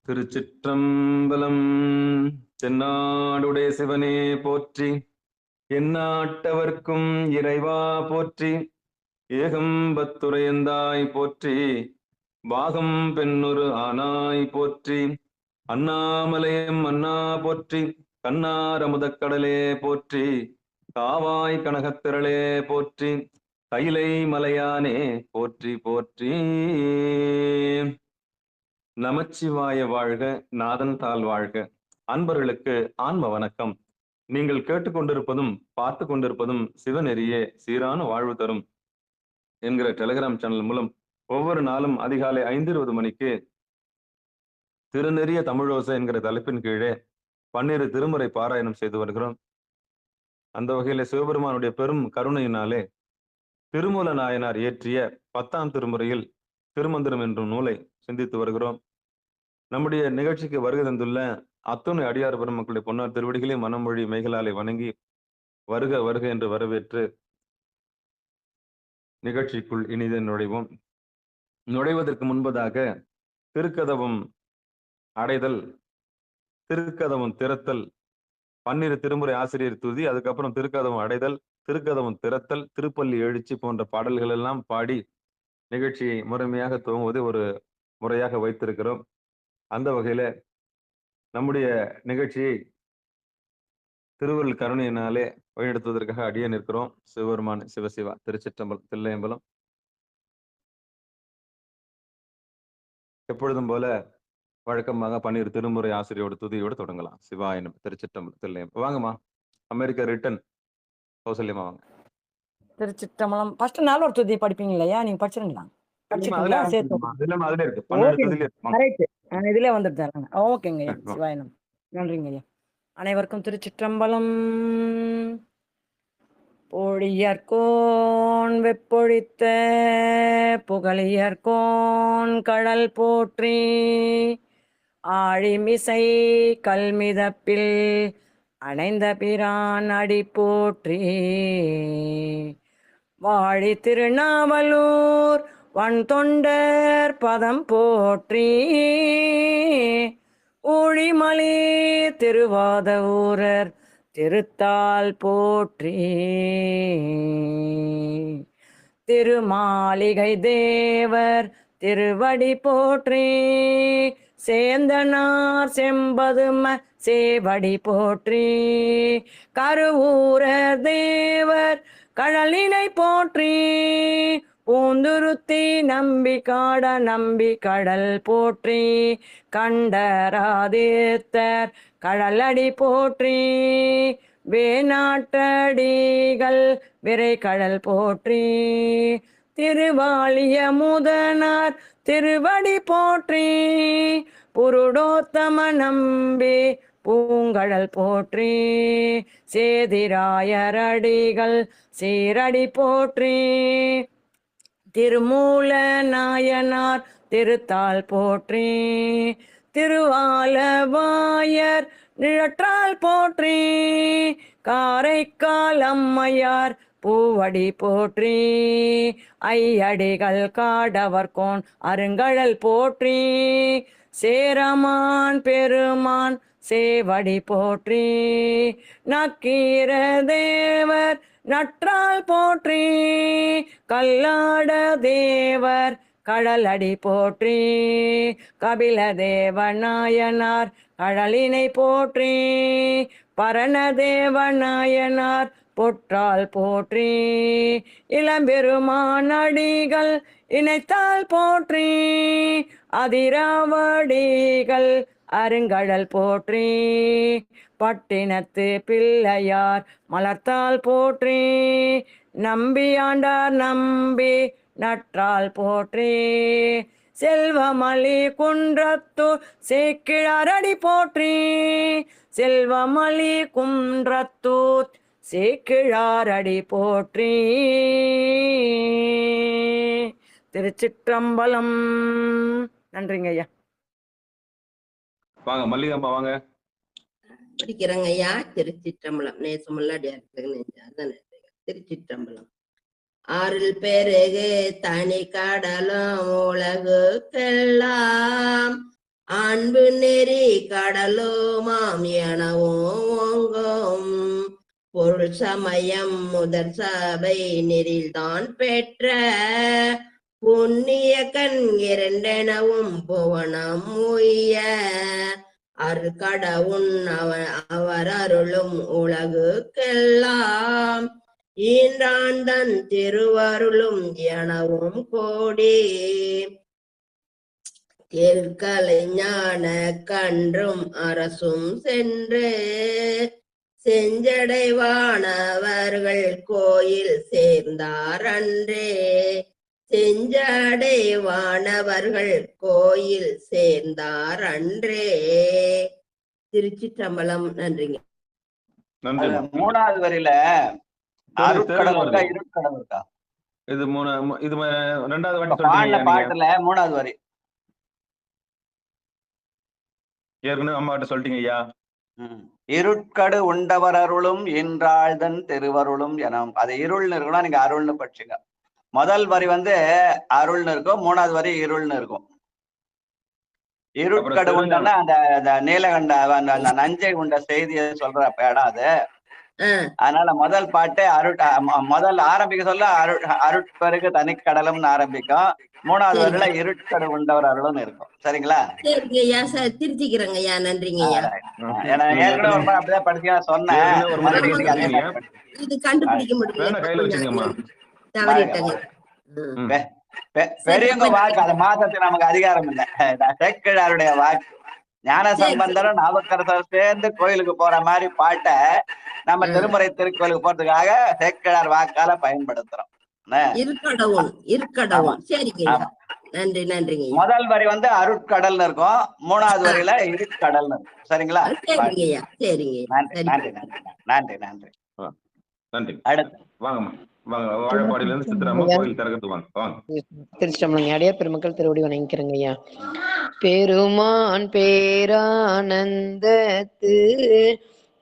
திருச்சிற்றம்பலம். தென்னாடுடைய சிவனே போற்றி, எந்நாட்டவர்க்கும் இறைவா போற்றி, ஏகம்பத்துரையந்தாய் போற்றி, பாகம் பெண்ணொரு ஆனாய் போற்றி, அண்ணாமலையம் அண்ணா போற்றி, கண்ணார் அமுதக்கடலே போற்றி, காவாய் கனகத்திரளே போற்றி, கைலை மலையானே போற்றி போற்றி. நமச்சிவாய வாழ்க, நாதன் தாள் வாழ்க. அன்பர்களுக்கு ஆன்ம வணக்கம். நீங்கள் கேட்டுக்கொண்டிருப்பதும் பார்த்து கொண்டிருப்பதும் சிவநெறியே சீரான வாழ்வு தரும் என்கிற டெலிகிராம் சேனல் மூலம் ஒவ்வொரு நாளும் அதிகாலை 5:20 மணிக்கு திருநெறிய தமிழோசை என்கிற தலைப்பின் கீழே 12 திருமுறை பாராயணம் செய்து வருகிறோம். அந்த வகையில சிவபெருமானுடைய பெரும் கருணையினாலே திருமூல நாயனார் இயற்றிய 10ஆம் திருமுறையில் திருமந்திரம் என்னும் நூலை சிந்தித்து வருகிறோம். நம்முடைய நிகழ்ச்சிக்கு வருகை தந்துள்ள அத்துணை அடியார் பெருமக்களுடைய பொன்னார் திருவடிகளை மனமொழி மெய்களாலே வணங்கி வருக வருக என்று வரவேற்று நிகழ்ச்சிக்குள் இனிதே நுழைவோம். நுழைவதற்கு முன்பதாக திருக்கதவம் அடைதல், திருக்கதவம் திறத்தல், 12 திருமுறை ஆசிரியர் துதி, அதுக்கப்புறம் திருக்கதவம் அடைதல், திருக்கதவம் திறத்தல், திருப்பள்ளி எழுச்சி போன்ற பாடல்கள் எல்லாம் பாடி நிகழ்ச்சியை முறைமையாக துவங்குவதை ஒரு முறையாக வைத்திருக்கிறோம். அந்த வகையில நம்முடைய நிகழ்ச்சியை திருவருள் கருணையினாலே வழிநடத்துவதற்காக அடியே நிற்கிறோம். சிவபெருமான் சிவசிவா திருச்சிற்றம்பலம் தில்லையம்பலம். எப்பொழுதும் போல வழக்கமாக 12 திருமுறை ஆசிரியோட துதியோடு தொடங்கலாம். சிவாயனம் திருச்சிற்றம்பலம் தில்லையம்பலம். வாங்கம்மா, அமெரிக்கா ரிட்டன் கௌசல்யமா வாங்க. திருச்சிற்றம்பலம். ஃபர்ஸ்ட் நாள் ஒரு துதி படிப்பீங்க இல்லையா? நீங்க படிச்சிருங்களா? படிச்சிட்டீங்களா? இதுல வந்துட்டு ஓகேங்க ஐயா. சிவாயனம். நன்றிங்க ஐயா. அனைவருக்கும் திருச்சிற்றம்பலம். பொழியர்கோன் வெப்பொழித்த புகழியர்கோன் கடல் போற்றி, ஆழிமிசை கல்மிதப்பில் அணைந்த பிரான் அடி போற்றி, வாழி திருநாவலூர் வன் தொண்டர் பதம் போற்றி, ஊழிமலி திருவாத ஊரர் திருத்தால் போற்றி, திருமாளிகை தேவர் திருவடி போற்றி, சேந்தனார் செம்பதும சேவடி போற்றி, கருவூர தேவர் கடலினை போற்றி, பூந்துருத்தி நம்பி காட நம்பி கடல் போற்றி, கண்டராதித்தர் கடலடி போற்றி, வேநாட்டடிகள் விரை கடல் போற்றி, திருவாளிய முதனார் திருவடி போற்றி, புருடோத்தம நம்பி பூங்கடல் போற்றி, சேதிராயரடிகள் சீரடி போற்றி, திருமூல நாயனார் திருத்தாள் போற்றி, திருவாலவாயர் நிழற்றால் போற்றி, காரைக்கால் அம்மையார் பூவடி போற்றி, ஐயடிகள் காடவர்கோன் அருங்கடல் போற்றி, சேரமான் பெருமான் சேவடி போற்றி, நக்கீர தேவர் நற்றால் போற்றி, கல்லாட தேவர் கடலடி போற்றி, கபில தேவநாயனார் கடலினை போற்றி, பரணதேவநாயனார் பொற்றால் போற்றி, இளம்பெருமானடிகள் இணைத்தால் போற்றி, அதிராவடிகள் அருங்கடல் போற்றி, பட்டினத்து பிள்ளையார் மலர்த்தால் போற்றி, நம்பியாண்டார் நம்பி நற்றால் போற்றி, செல்வமலி குன்றத்தூர் சேக்கிழாரடி போற்றி, செல்வமலி குன்றத்தூர் சேக்கிழாரடி போற்றி. திருச்சிற்றம்பலம். நன்றிங்க ஐயா. வாங்க மல்லிகாம்மா வாங்க. படிக்கிறேங்க ஐயா. திருச்சிற்றம்பலம். நேசமுல்லாடியா திருச்சிற்றம்பலம். ஆறில் பெருகு தனி கடலும் உலகுக்கெல்லாம் அன்பு நெறி கடலோமாம் எனவும் ஓங்கும் பொருள் சமயம் முதற் சபை நெறில்தான் பெற்ற புண்ணிய கண் இரண்டெனவும் புவனம் உய்ய அருட்கடவுன் அவர் அருளும் உலகுக்கெல்லாம் ஈன்றான் தன் திருவருளும் எனவும் கோடி தேர்கலை ஞான கன்றும் அரசும் சென்று செஞ்சடைவானவர்கள் கோயில் சேர்ந்தார் அன்றே செஞ்சடைவானவர்கள் கோயில் சேர்ந்தார் அன்றே. திருச்சிற்றம்பலம். நன்றிங்க. நன்றி. மூணாவது வரியில அருட்கடல் இருக்கா இருட்கடல் இருக்கா? இது இது ரெண்டாவது வாட்டி பாட்டுல மூணாவது வரி ஏற்கனவே அம்மாட்ட சொல்லிட்டீங்க ஐயா. இருட்கடு உண்டவர் அருளும் என்றாழ்தன் திருவருளும் என அது இருள்னு இருக்கணும், நீங்க அருள்னு படிச்சுங்க. முதல் வரி அருள்னு இருக்கும், மூணாவது வரி இருள்னு இருக்கும். இருட்கடு உண்டன்னா அந்த நீலகண்ட அந்த நஞ்சை உண்ட செய்தியை சொல்ற இடம் அது. அதனால முதல் பாட்டு முதல் ஆரம்பிக்க சொல்ல அருட்பெருக்கு தனிக்கடலும்னு ஆரம்பிக்கும். மூணாவது வரையில இருட்கடு உண்டவர் அருளும் இருக்கும். சரிங்களா? திருத்திக்கிறேங்க ஐயா. நன்றிங்க ஐயா. ஏற்கனவே ஒரு அப்படிதான் படிக்க சொன்னேன். இது கண்டுபிடிக்க முடியல. பெரியவங்க வாக்கு அதை மாதத்துக்கு நமக்கு அதிகாரம் இல்லை. சேக்கிழாருடைய வாக்கு ஞான சம்பந்தரும் நாவுக்கரசர் சேர்ந்து கோயிலுக்கு போற மாதிரி பாட்டை நம்ம திருமுறை திருக்கோயிலுக்கு போறதுக்காக சேக்கிழார் வாக்கால பயன்படுத்துறோம். நன்றி நன்றிங்க. முதல் வரி அருட்கடல்னு இருக்கும், மூணாவது வரியில இருட்கடல்னு இருக்கும். சரிங்களா? நன்றி நன்றி நன்றி நன்றி நன்றி. அடுத்து வாங்கம்மா, வாங்க. வாழப்பாடியில இருந்து சித்தராமா கோயில் திறக்கிறது வாங்க. வாங்க. திருச்சிட்டம்பலம் அடியார் பெருமக்கள் திருவடி வணங்கிக்கிறேங்க ஐயா. பெருமான் பேரானந்தத்து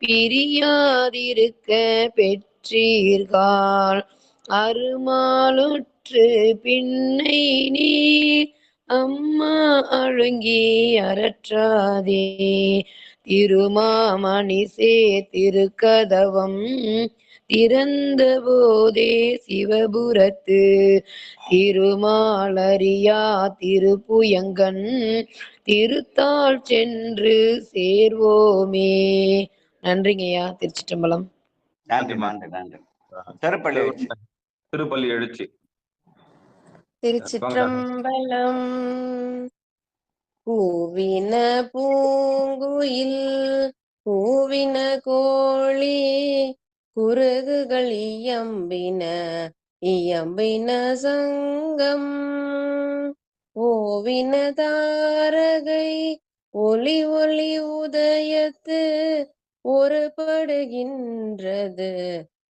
பிரியாதிருக்க பெற்றீர்கள் அருமாலுற்று பின்னை நீர் அம்மா அழுங்கி அறற்றாதே திருமாமணிசே திருக்கதவம் திறந்த போதே சிவபுரத்து திருமாலரியா திருப்புயங்கன் திருத்தாள் சென்று சேர்வோமே. நன்றிங்கய்யா. திருச்சிற்றம்பலம். திருப்பள்ளி எழுச்சி. திருச்சிற்றம்பலம். பூவின பூங்குயில் பூவின கோழி குருகுகள் இயம்பின இயம்பின சங்கம் ஓவின தாரகை ஒளி ஒளி உதயத்து ஒருபடுகின்றது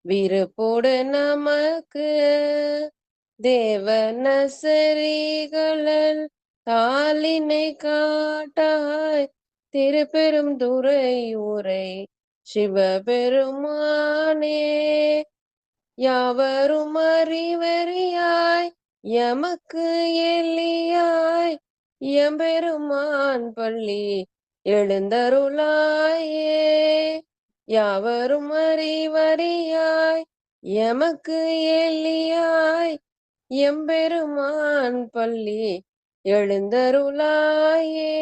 விருப்போடு நமக்கு தேவனசரிகளல் தாளினை காட்டாய் திருப்பெரும் துறை உரை சிவபெருமானே யாவரும் அறிவறியாய் எமக்கு எல்லியாய் எம்பெருமான் பள்ளி எழுந்தருளாயே யாவரும் அறிவறியாய் எமக்கு எல்லியாய் எம்பெருமான் பள்ளி எழுந்தருளாயே.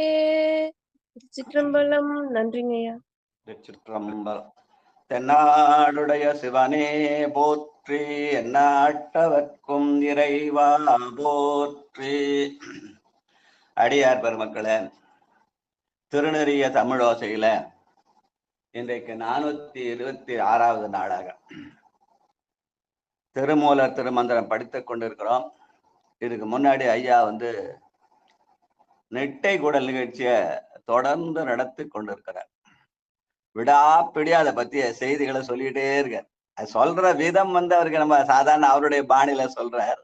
திருச்சிற்றம்பலம். நன்றிங்கய்யா. திருச்சிற்றம்பலம். தென்னாடுடைய சிவனே போற்றி எந்நாட்டவர்க்கும் இறைவா போற்றி. அடியார் பெருமக்களே, திருநெறிய தமிழோசையில இன்றைக்கு 426வது நாளாக திருமூலர் திருமந்திரம் படித்துக் கொண்டிருக்கிறோம். இதுக்கு முன்னாடி ஐயா நெட்டை குடல் நிகழ்ச்சியை தொடர்ந்து நடத்தி கொண்டிருக்கிறார். விடாப்பிடி அதை பத்திய செய்திகளை சொல்லிட்டே இருக்கார். அது சொல்ற விதம் அவருக்கு நம்ம சாதாரண அவருடைய பாணியில சொல்றார்.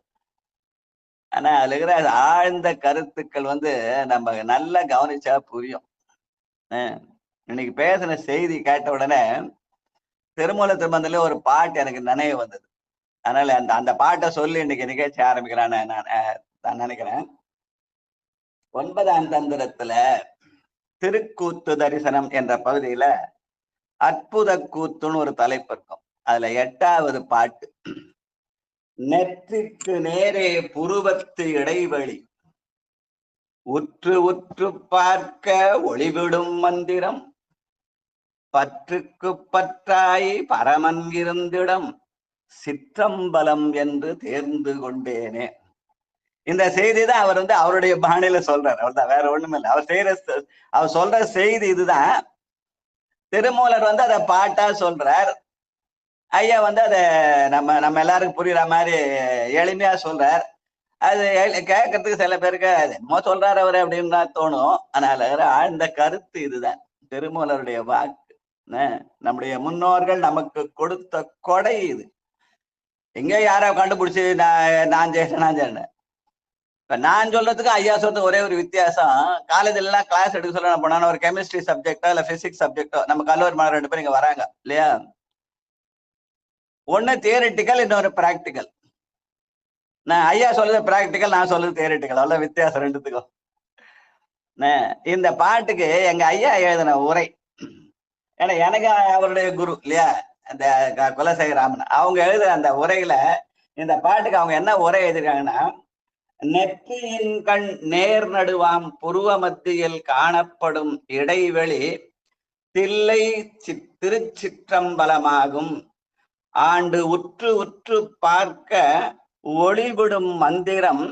ஆனா அதுல இருக்கிற ஆழ்ந்த கருத்துக்கள் நம்ம நல்லா கவனிச்சா புரியும். இன்னைக்கு பேசின செய்தி கேட்ட உடனே திருமூல திருமந்தில ஒரு பாட்டு எனக்கு நினைவு வந்தது. அதனால அந்த பாட்டை சொல்லி இன்னைக்கு நிகழ்ச்சி ஆரம்பிக்கிறான்னு நான் நினைக்கிறேன். 9ஆம் தந்திரத்துல திருக்கூத்து தரிசனம் என்ற பகுதியில அற்புத கூத்துன்னு ஒரு தலைப்பு இருக்கும். அதுல 8வது பாட்டு, நெற்றிக்கு நேரே புருவத்து இடைவெளி, உற்று உற்று பார்க்க ஒளிவிடும் மந்திரம், பற்றுக்கு பற்றாய் பரமன் இருந்திடம், சிற்றம்பலம் என்று தேர்ந்து கொண்டேனே. இந்த செய்தி தான் அவர் அவருடைய பாணியில சொல்றாரு. அவர்தான், வேற ஒண்ணுமே இல்லை. அவர் சொல்ற செய்தி இதுதான். திருமூலர் அதை பாட்டா சொல்றார். ஐயா அதை நம்ம எல்லாருக்கும் புரியுற மாதிரி எளிமையா சொல்றார். அது கேட்கறதுக்கு சில பேருக்கு என்னமோ சொல்றாரு அவரு அப்படின்னு தான் தோணும். அதனால ஆழ்ந்த கருத்து இதுதான் திருமூலருடைய வாக்கு. நம்முடைய முன்னோர்கள் நமக்கு கொடுத்த கொடை இது. எங்க யாரோ கண்டுபிடிச்சு நான் செய்யறேன். இப்ப நான் சொல்றதுக்கு ஐயா சொல்றதுக்கு ஒரே ஒரு வித்தியாசம். காலேஜ்ல எல்லாம் கிளாஸ் எடுக்க சொல்ல போனா ஒரு கெமிஸ்ட்ரி சப்ஜெக்டோ இல்ல பிசிக்ஸ் சப்ஜெக்டோ, நம்ம கல்லூரி மாணவர் 2 பேரும் இங்க வராங்க இல்லையா? ஒண்ணு தியரிட்டிக்கல், இன்னொரு பிராக்டிக்கல். நான் ஐயா சொல்றது பிராக்டிக்கல், நான் சொல்றது தியரிட்டிக்கல். அவ்வளவு வித்தியாசம் ரெண்டுத்துக்கும். இந்த பாட்டுக்கு எங்க ஐயா எழுதின உரை, ஏன்னா எனக்கு அவருடைய குரு இல்லையா, அந்த குலசேகர ராமன், அவங்க எழுதுற அந்த உரையில இந்த பாட்டுக்கு அவங்க என்ன உரை எழுதிருக்காங்கன்னா, நெற்றியின் கண் நேர் நடுவாம் புருவ மத்தியில் காணப்படும் இடைவெளி தில்லை திருச்சிற்றம்பலமாகும். ஆண்டு உற்று உற்று பார்க்க ஒளிவிடும் மந்திரம்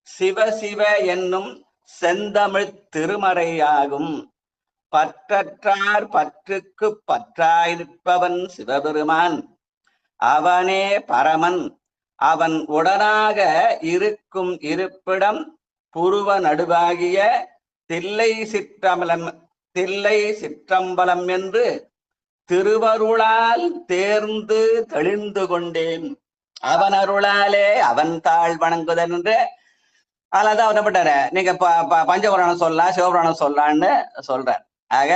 சிவ சிவ என்னும் செந்தமிழ் திருமறையாகும். பற்றற்றார் பற்றுக்கு பற்றாயிருப்பவன் சிவபெருமான், அவனே பரமன், அவன் உடனாக இருக்கும் இருப்பிடம் புருவ நடுவாகிய தில்லை சிற்றம்பலம் என்று திருவருளால் தேர்ந்து தெளிந்து கொண்டேன். அவன் அருளாலே அவன் தாழ் வணங்குதல் என்று அதான் அவனப்பட்டார. நீங்க பஞ்சபுராணம் சொல்லலாம், சிவபுராணம் சொல்லலான்னு சொல்றார். ஆக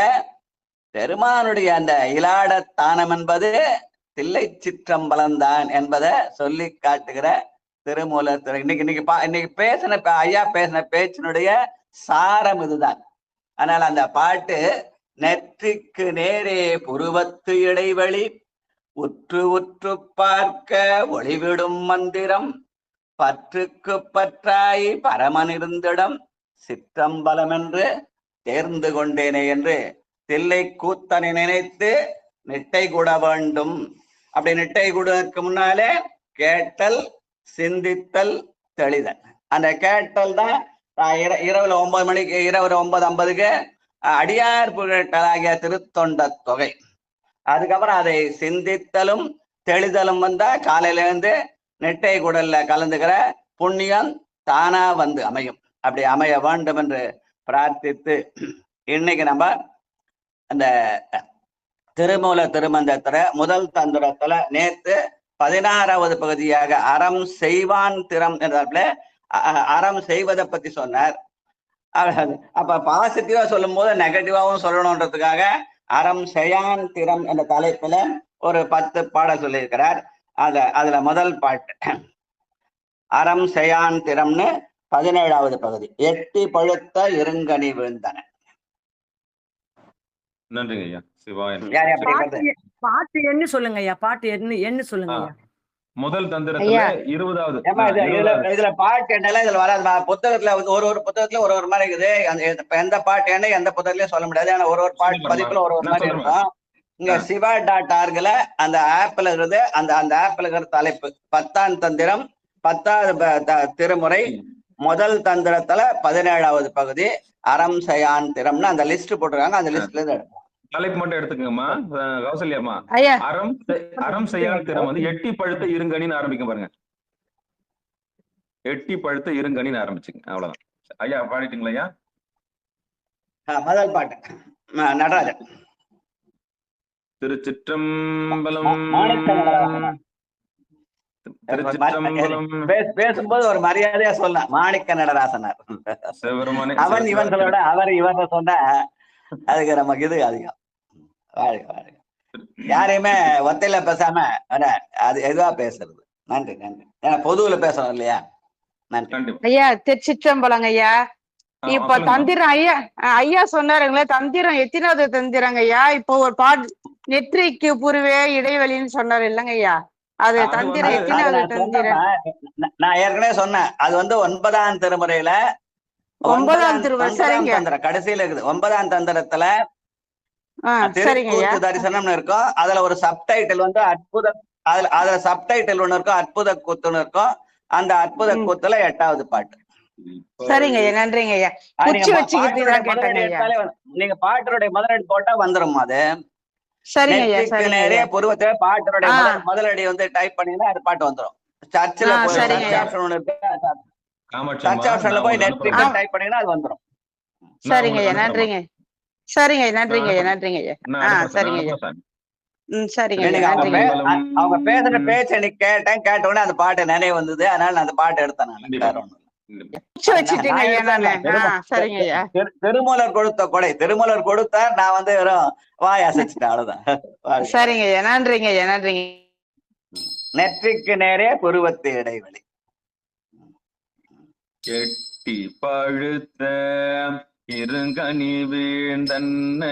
பெருமானுடைய அந்த இலாட தானம் என்பது தில்லை சிற்றம்பலம்தான் என்பதை சொல்லி காட்டுகிற திருமூலர். இன்னைக்கு பேசின ஐயா பேசின பேச்சினுடைய சாரம் இதுதான். அதனால அந்த பாட்டு, நெற்றிக்கு நேரே புருவத்து இடைவெளி, உற்று உற்று பார்க்க ஒளிவிடும் மந்திரம், பற்றுக்கு பற்றாய் பரமன் இருந்திடம், சிற்றம்பலம் என்று தேர்ந்து கொண்டேனே என்று தில்லை கூத்தனை நினைத்து நிட்டை கூட வேண்டும். அப்படி நிட்டை கூடுவதற்கு முன்னாலே கேட்டல், சிந்தித்தல், தெளிதல். அந்த கேட்டல் தான் இரவுல 9 மணிக்கு, இரவு 9:50க்கு அடியார் புகழாகிய திருத்தொண்ட தொகை. அதுக்கப்புறம் அதை சிந்தித்தலும் தெளிதலும் வந்தா காலையில இருந்து நெட்டை குடல்ல கலந்துக்கிற புண்ணியம் தானா அமையும். அப்படி அமைய வேண்டும் என்று பிரார்த்தித்து, இன்னைக்கு நம்ம அந்த திருமூல திருமந்திரத்துல முதல் தந்திரத்துல நேத்து 16வது பகுதியாக அறம் செய்வான் திறம் என்றாப்புல அறம் செய்வதை பத்தி சொன்னார். அப்ப பாசிட்டிவா சொல்லும் போது நெகட்டிவாவும் சொல்லணும்ன்றதுக்காக அறம் செய்யான் திறம் என்ற தலைப்புல ஒரு 10 பாடல் சொல்லியிருக்கிறார். அதுல முதல் பாட்டு அறம் செய்யான் திறம்னு 17வது பகுதி, எட்டி பழுத்த இருங்கனி விழுந்தன. நன்றிங்க ஐயா. சிவாயன். பாட்டு என்ன சொல்லுங்க ஐயா, பாட்டு என்ன சொல்லுங்க ஐயா. முதல் தந்திரத்துல 20வது இதுல பாட்டு என்ன இதுல வராது. புத்தகத்துல ஒரு புத்தகத்துல ஒரு மாதிரி இருக்குது. எந்த பாட்டு என்ன எந்த புத்தகத்திலயும் சொல்ல முடியாது. ஆனா ஒரு பாட்டு பதிப்புல ஒரு மாதிரி இருக்கும். இங்க siva.org அந்த ஆப்ல இருக்குது. அந்த ஆப்ல இருக்கிற தலைப்பு 10ஆம் தந்திரம் 10வது திருமுறை முதல் தந்திரத்துல 17வது பகுதி அறம் செய்யான் திறம்னு அந்த லிஸ்ட் போட்டிருக்காங்க. அந்த லிஸ்ட்ல இருந்து எடுப்போம். தலைப்பு மட்டும் எடுத்துக்கங்கம்மா கௌசல்யாம்மா. அறம் செய்யான் திறம் எட்டி பழுத்த இருங்கனின்னு ஆரம்பிக்கும் பாருங்க. எட்டி பழுத்த இருங்கனின்னு ஆரம்பிச்சுங்க. அவ்வளவுதான் ஐயா. பாடிட்டீங்களா ஐயா? முதல் பாட்டு நடராஜன். திருச்சிற்றம்பலம். பேசும்போது ஒரு மரியாதையா சொல்லலாம். மாணிக்க நடராசனார். அவன் இவன் சொல்லோட அவர் இவன் சொன்ன அதுக்கு நமக்கு இது அதிகம். யாரையுமே ஒத்தையில பேசாம அது எதுவா பேசுறது. நன்றி நன்றி. ஏன்னா பொதுவுல பேசணும் இல்லையா? நன்றி ஐயா. திருச்சிற்றம்பலம் ஐயா. இப்ப சொல்லுங்கம்மா. தந்திரம் ஐயா சொன்னாருங்களே, தந்திரம் எத்தனாவது தந்திரங்க ஐயா? இப்போ ஒரு நெற்றிக்கு புருவே இடைவெளின்னு சொன்னாரு இல்லைங்க ஐயா? அது அது தந்திரம் வந்து எத்தனாவது நான் தந்திரம்? நான் ஏற்கனவே சொன்னேன். அது 9ஆம் திருமுறையில 9ஆம் திருமுறை. 9ஆம் சரிங்க. தந்திரம் கடைசியில இருக்குது. 9ஆம் தந்திரத்துல சரிங்க ஐயா. திருக்கூத்து தரிசனம்னு இருக்கும். அதுல ஒரு சப்டைட்டில் வந்து அற்புத, அதுல சப்டைட்டில் ஒண்ணு இருக்கும், அற்புத கூத்துன்னு இருக்கும். அந்த அற்புத கூத்துல 8வது பாட்டு. சரிங்க ஐயா, நன்றிங்க ஐயா. குச்சி வச்சுக்கிட்டு தான் கேட்டேங்க ஐயா. நீங்க பாட்டுடைய முதலடி போட்டா வந்துரும். அது சரிங்க ஐயா, நெற்றிக்கு சரிங்க நேரே ஐயா. புருவத்தை பாட்டுடைய முதலடி வந்து டைப் பண்ணீங்கன்னா அது பாட்டு வந்துரும். சர்ச்சில் போய் சரிங்க சர்ச் ஐயா. ஆப்ஷன் ஒண்ணு இருக்கு, காமாட்சி சர்ச் அம்மா, ஆப்ஷன்ல நான் போய் உங்களுக்கு நெற்றிக்கு அனுப்புறேன். டைப் பண்ணீங்கன்னா அது வந்துரும். சரிங்க ஐயா, உங்களுக்கு நன்றிங்க. சரிங்க ஐயா, நன்றிங்க ஐயா, நன்றிங்க ஐயா. நான் அனுப்புறேன், சரிங்க ஐயா. சாமி. சரிங்க ஐயா, நீங்க நன்றிங்க ஐயா. அவங்க பேசுற பேச்சை நீ கேட்ட உடனே அந்த பாட்டு நினைவு வந்தது. அதனால நான் அந்த பாட்டு எடுத்தேன். நான் கண்டிப்பா. வேற ஒண்ணும் இல்ல. குச்சி வச்சுட்டேங்க ஐயா நானு. சரிங்க ஐயா. திருமூலர் கொடுத்த கொடை, திருமூலர் கொடுத்தார். நான் வந்து வெறும் வாய் அசைச்சிட்டேன், அவ்வளவுதான். சரிங்க ஐயா, நன்றிங்க ஐயா, நன்றிங்க. நெற்றிக்கு நேரே புருவத்து இடைவெளி. கெட்டி பழுத்த இருங்கனி வீழ்ந்தன்ன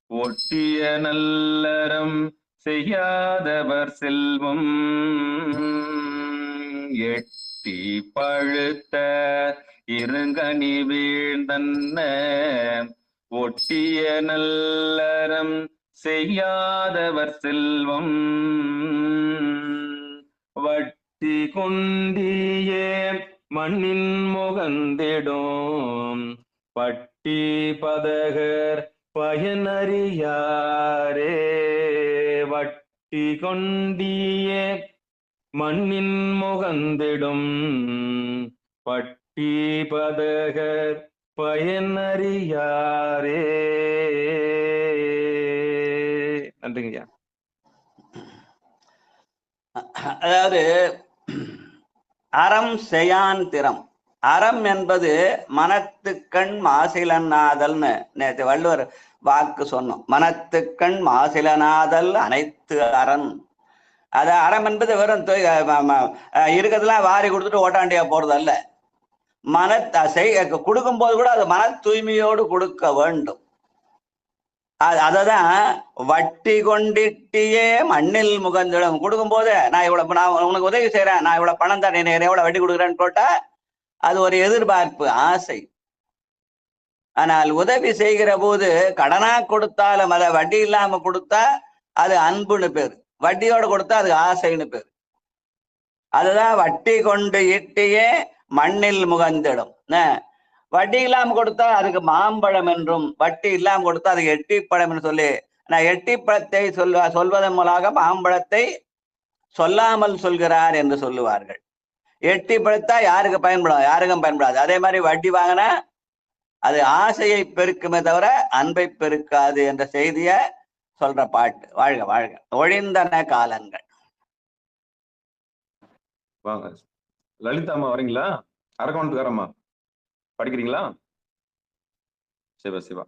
ஒட்டிய நல்லறம் செய்யாதவர் செல்வம். எட்டி பழுத்த இருங்கனி வீழ்ந்தன்ன ஒட்டிய நல்லறம் செய்யாதவர் செல்வம். வட்டி கொண்டியே மண்ணின் முகந்திடும் பட்டி பதகர் பயனறியாரே. வட்டி கொண்டியே மண்ணின் முகந்திடும் பட்டி பதகர் பயனறியாரே. நன்றிங்கய்யா. அதாவது அறம் செய்யான் திறம். அறம் என்பது மனத்துக்கண் மாசிலனாதல்னு நேற்று வள்ளுவர் வாக்கு சொன்னோம். மனத்துக்கண் மாசிலனாதல் அனைத்து அறம். அது அறம் என்பது வெறும் இருக்கிறதுலாம் வாரி கொடுத்துட்டு ஓட்டாண்டியா போறது அல்ல. கொடுக்கும் போது கூட அது மன தூய்மையோடு கொடுக்க வேண்டும். அததான் வட்டி கொண்டிட்டியே மண்ணில் முகந்திடம். கொடுக்கும் போது நான் உனக்கு உதவி செய்யறேன், நான் இவ்வளவு பணம் தரேன், எவ்வளவு வட்டி கொடுக்குறேன்னு போட்டா அது ஒரு எதிர்பார்ப்பு, ஆசை. ஆனால் உதவி செய்கிற போது கடனா கொடுத்தாலும் அதை வட்டி இல்லாம கொடுத்தா அது அன்புன்னு பேரு, வட்டியோட கொடுத்தா அது ஆசைன்னு பேரு. அதுதான் வட்டி கொண்டு இட்டியே மண்ணில் முகந்திடும். வட்டி இல்லாம கொடுத்தா அதுக்கு மாம்பழம் என்றும், வட்டி இல்லாம கொடுத்தா அதுக்கு எட்டிப்பழம் என்று சொல்லி, நான் எட்டிப்பழத்தை சொல்வதன் மூலமாக மாம்பழத்தை சொல்லாமல் சொல்கிறார் என்று சொல்லுவார்கள். எட்டி பழுத்தா யாருக்கு பயன்படும்? யாருக்கும் பயன்படாது. அதே மாதிரி வட்டி வாங்கினா அது ஆசையை பெருக்குமே தவிர அன்பை பெருக்காது என்ற செய்திய சொல்ற பாட்டு. வாழ்க வாழ்க. ஒழிந்தன காலங்கள். வாங்க லலிதா அம்மா, வரீங்களா? அரக்கோணத்துக்காரம்மா, படிக்கிறீங்களா? சிவா சிவா.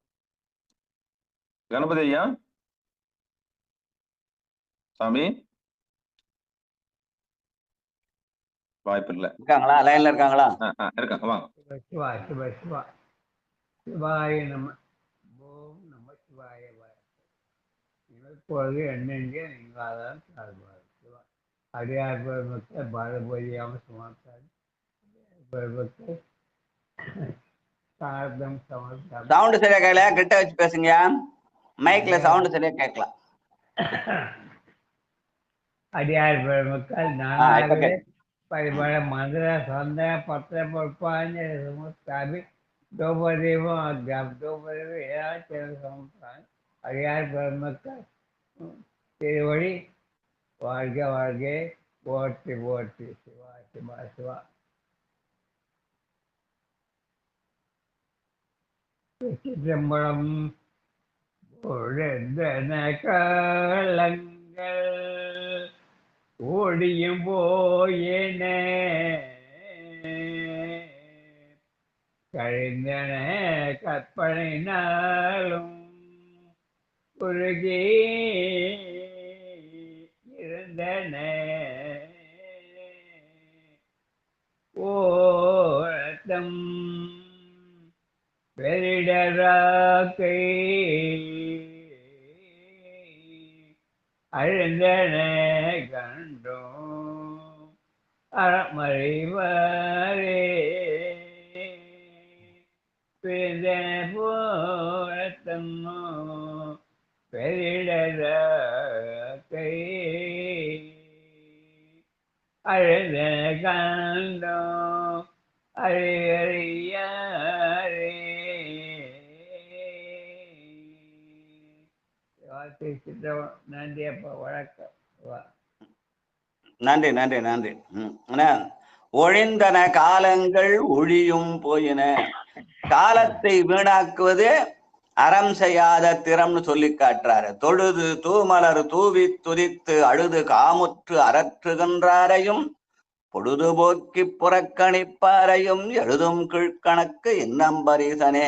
கணபதி ஐயா, சாமி வாய்ப்பு இல்லை. இருக்காங்களா? லைன்ல இருக்காங்களா? இருக்காங்க, வாங்க. சிவா சிவா சிவா சிவாய நம. ஓம் நம சிவாய. இப்பொழுது என்னெங்கே நீங்காதான் சார்பார் சிவா. அடியார் பெருமக்கள் பாரபோதியாமல் சுமத்தார் பெருமக்கள் சார்தம் சமர்த்தம். சவுண்ட் சரியா கேட்கல, கிட்ட வச்சு பேசுங்க. மைக்ல சவுண்ட் சரியா கேட்கலாம். அடியார் பெருமக்கள் நானாகவே பரிமள மந்திர சொந்த பத்திர பொறுப்பாஞ்ச சுமத்தாபி தோபதேவம் அத்தியாப் தோபதேவம் ஏழாச்சரம் சமத்தான். அடியார் பெருமக்கள் திருவழி வாழ்க வாழ்க. போற்றி போற்றி. சிவா சிவா சிவா. சிதம்பரம் ஒழுந்தன காலங்கள் ஓடியும் போயன கழிந்தன கற்பனை நாளும் உருகி இருந்தன. ஓ போரத்தம் பெரிடராக்கை அழுந்தன கண்டோம் அறமறைவாரே பிரிந்தன போரத்தம் பெரிடராக்கை அழுந்தன கண்டோம் அறியறியாரே. வார்த்தை சித்தம். நன்றி அப்பா, வணக்கம். நன்றி நன்றி நன்றி. ஒழிந்தன காலங்கள் ஒழியும் போயின. காலத்தை வீணாக்குவது அறம் செய்யாத திறம்னு சொல்லி காட்டுறாரு. தொழுது தூமலர் தூவி துதித்து அழுது காமுற்று அறற்றுகின்றாரையும் பொழுதுபோக்கி புறக்கணிப்பாரையும் எழுதும் கீழ்கணக்கு இன்னம்பரீசனே.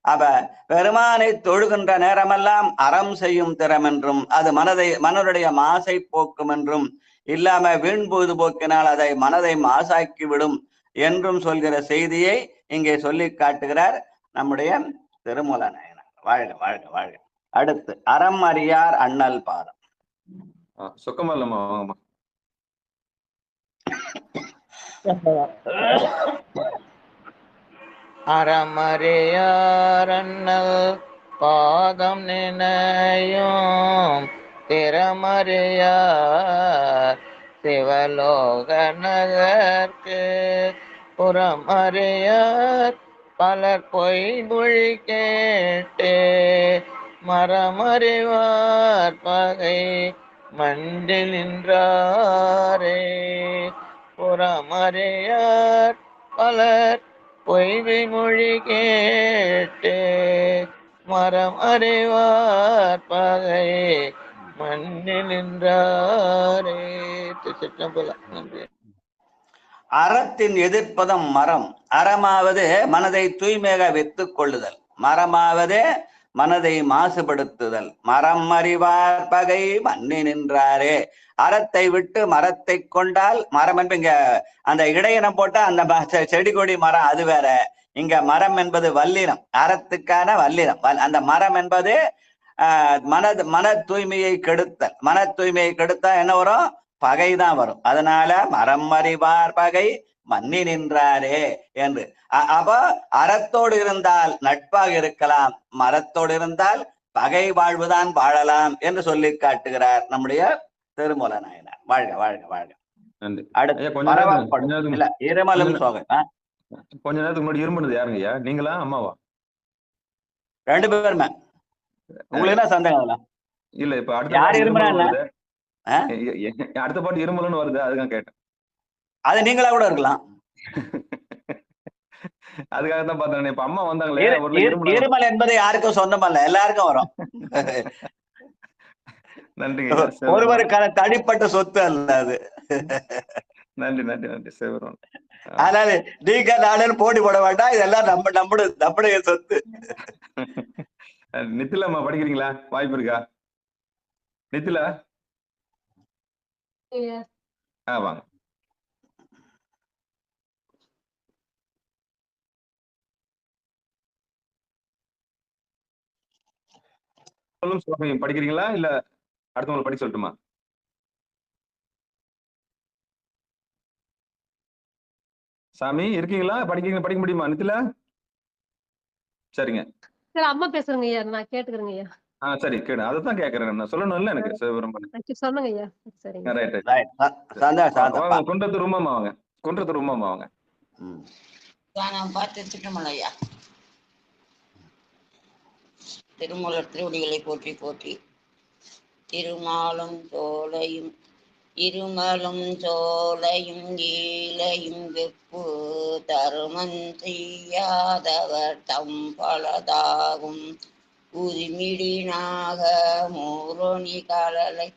அப்ப பெருமானை தொழுகின்ற நேரமெல்லாம் அறம் செய்யும் திறம் என்றும் அது மனதுடைய மாசை போக்கும் என்றும் இல்லாம வீண் பொழுதுபோக்கினால் அதை மனதை மாசாக்கி விடும் என்றும் சொல்கிற செய்தியை இங்கே சொல்லி காட்டுகிறார் நம்முடைய திருமூல நாயனார். வாழ்க வாழ்க வாழ்க. அடுத்து அறம் அறியார் அண்ணல் பாதம். சொக்கமல்லம்மா வாங்கம்மா. அறமறியார் அண்ணல் பாதம் நினையும் திறமறியார் சிவலோக நகர்க்கு புறமறியார் பலர் பொய்மொழி கேட்டு மரமறிவார் பகை மண்டி நின்றாரே. புறமறியார் பலர் பொய்மொழி கேட்டு மரம் அறிவார் பகை மண்ணி நின்றாரே. நன்றி. அறத்தின் எதிர்ப்பதம் மரம். அறமாவது மனதை தூய்மையாக வைத்துக் கொள்ளுதல், மரமாவது மனதை மாசுபடுத்துதல். மரம் அறிவார் பகை மண்ணி நின்றாரே. அறத்தை விட்டு மரத்தை கொண்டால் மரம் என்பது இங்க அந்த இடையினம் போட்டா அந்த செடி கொடி மரம் அது வேற. இங்க மரம் என்பது வல்லினம், அறத்துக்கான வல்லினம். அந்த மரம் என்பது மன தூய்மையை கெடுத்தல். மன தூய்மையை கெடுத்தா என்ன வரும்? பகைதான் வரும். அதனால மரம் அறிவார் பகை மண்ணி நின்றாரே என்று. அப்போ அறத்தோடு இருந்தால் நட்பாக இருக்கலாம், மரத்தோடு இருந்தால் பகை வாழ்வுதான் வாழலாம் என்று சொல்லி காட்டுகிறார் நம்முடைய திருமூல நாயனார். வாழ்க வாழ்க வாழ்க. அடுத்து இருமலும் சோகம். கொஞ்ச நேரத்துக்கு முன்னாடி இருமுனது யாருங்க ஐயா? நீங்களா அம்மாவா? ரெண்டு பேருமே. உங்களுக்கு என்ன சந்தேகம்? இல்ல இப்ப அடுத்த பாட்டு இருமலுன்னு வருது, அதுதான் கேட்டேன். அது நீங்களா கூட இருக்கலாம். அதுக்காகத்தான் பார்த்தேன். இப்ப அம்மா வந்தாங்களே, இருமல் என்பது யாருக்கும் சொந்தமல்ல, எல்லாருக்கும் வரும். நன்றி. ஒருவருக்கான தனிப்பட்ட சொத்து அல்ல அது. நன்றி நன்றி நன்றி சிவபெருமான். அதனால நீங்க நானும் போட்டி போட வேண்டாம், இதெல்லாம் நம்முடைய சொத்து. நித்திலம்மா படிக்கிறீங்களா? வாய்ப்பு இருக்கா நித்திலா? வாங்க. படிக்கிறீங்களா இல்ல அடுத்தவங்களை படிக்க சொல்லட்டுமா? சாமி இருக்கீங்களா? படிக்க முடியுமா நித்திலா? சரிங்க. சார் அம்மா பேசுறேங்க ஐயா, நான் கேட்டுக்கிறேங்க ஐயா. சரி கேடு. அதான் கேக்குறேன், நான் சொல்லணும் இல்ல எனக்கு சொல்லுங்க ஐயா. சரிங்க. குன்றத்து ரூமம்மா வாங்க. குன்றத்து ரூமம்மா வாங்க. ஐயா திருமூலர் திருவடிகளை போற்றி போற்றி. திருமாலும் சோலையும் இருமலும் சோலையும் ஈலையும் வெப்பு தருமன் செய்யாதவர் தம் பலதாகும் உரிமிடினாக மூரோணி கலலை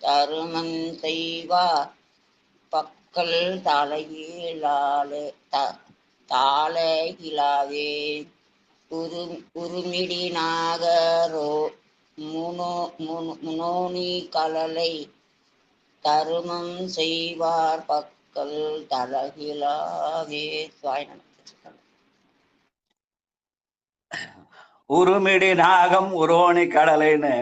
தருமன் செய்வார் பக்கல் தலையிலாலே தாளையிலாவே உருமிடினாகரோ முனோனி கலலை தருமம் செய்வார் பக்கல் தலகிலாவே. உருமிடி நாகம் உரோணி கடலைன்னு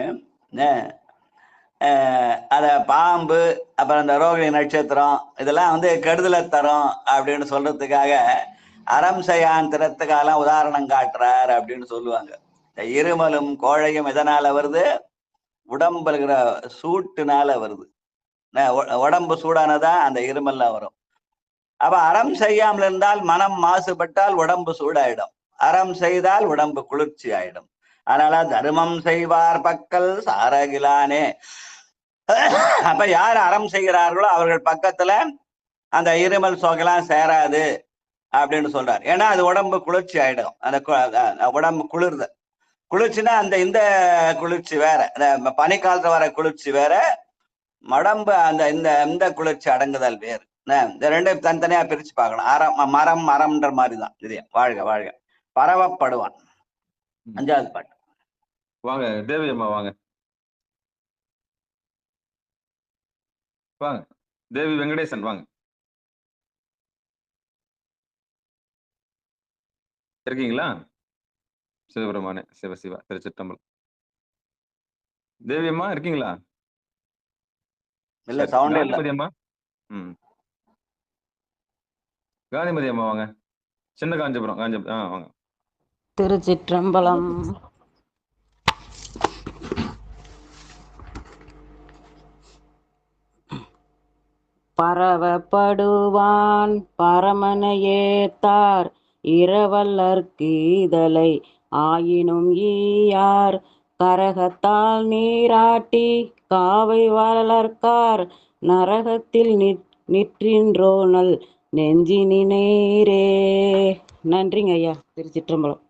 அத பாம்பு, அப்புறம் இந்த ரோகிணி நட்சத்திரம் இதெல்லாம் வந்து கெடுதலை தரும் அப்படின்னு சொல்றதுக்காக அறம் செய்யான் திறத்துக்காலாம் உதாரணம் காட்டுறார் அப்படின்னு சொல்லுவாங்க. இந்த இருமலும் கோழையும் எதனால வருது? உடம்புல இருக்கிற சூட்டுனால வருது. உடம்பு சூடானதான் அந்த இருமல்லாம் வரும். அப்ப அறம் செய்யாமல் இருந்தால் மனம் மாசுபட்டால் உடம்பு சூடாயிடும், அறம் செய்தால் உடம்பு குளிர்ச்சி ஆயிடும். அதனால தர்மம் செய்வார் பக்கல் சாரகிலானே. அப்ப யார் அறம் செய்கிறார்களோ அவர்கள் பக்கத்துல அந்த இருமல் சோகெல்லாம் சேராது அப்படின்னு சொல்றாரு. ஏன்னா அது உடம்பு குளிர்ச்சி ஆயிடும். அந்த உடம்பு குளிர்து. குளிர்ச்சின்னா அந்த இந்த குளிர்ச்சி வேற, இந்த பனிக்காலத்துல வர குளிர்ச்சி வேற, உடம்பு அந்த இந்த இந்த குளிர்ச்சி அடங்குதல் வேறு. இந்த ரெண்டும் தனித்தனியா பிரிச்சு பார்க்கணும். மரம் மரம்ன்ற மாதிரிதான் இது. வாழ்க வாழ்க பரவப்படுவான். 5வது பாட்டு. வாங்க தேவி அம்மா, வாங்க வாங்க. தேவி வெங்கடேசன் வாங்க. இருக்கீங்களா? சிவபெருமானே சிவ சிவா திருச்சிற்றம்பலம். தேவி அம்மா இருக்கீங்களா? இல்ல சவுண்டே இல்ல. காந்திமதி அம்மா. காந்திமதி அம்மா வாங்க. சின்ன காஞ்சிபுரம் வாங்க. திருச்சிற்றம்பலம். பரவப்படுவான் பரமனையேத்தார் இரவல்லர்கீதலை ஆயினும் ஈயார் கரகத்தால் நீராட்டி காவை வளர்க்கார் நரகத்தில் நிற்றின்றோனல் நெஞ்சினினேரே. நன்றிங்க ஐயா. திருச்சிற்றம்பலம்.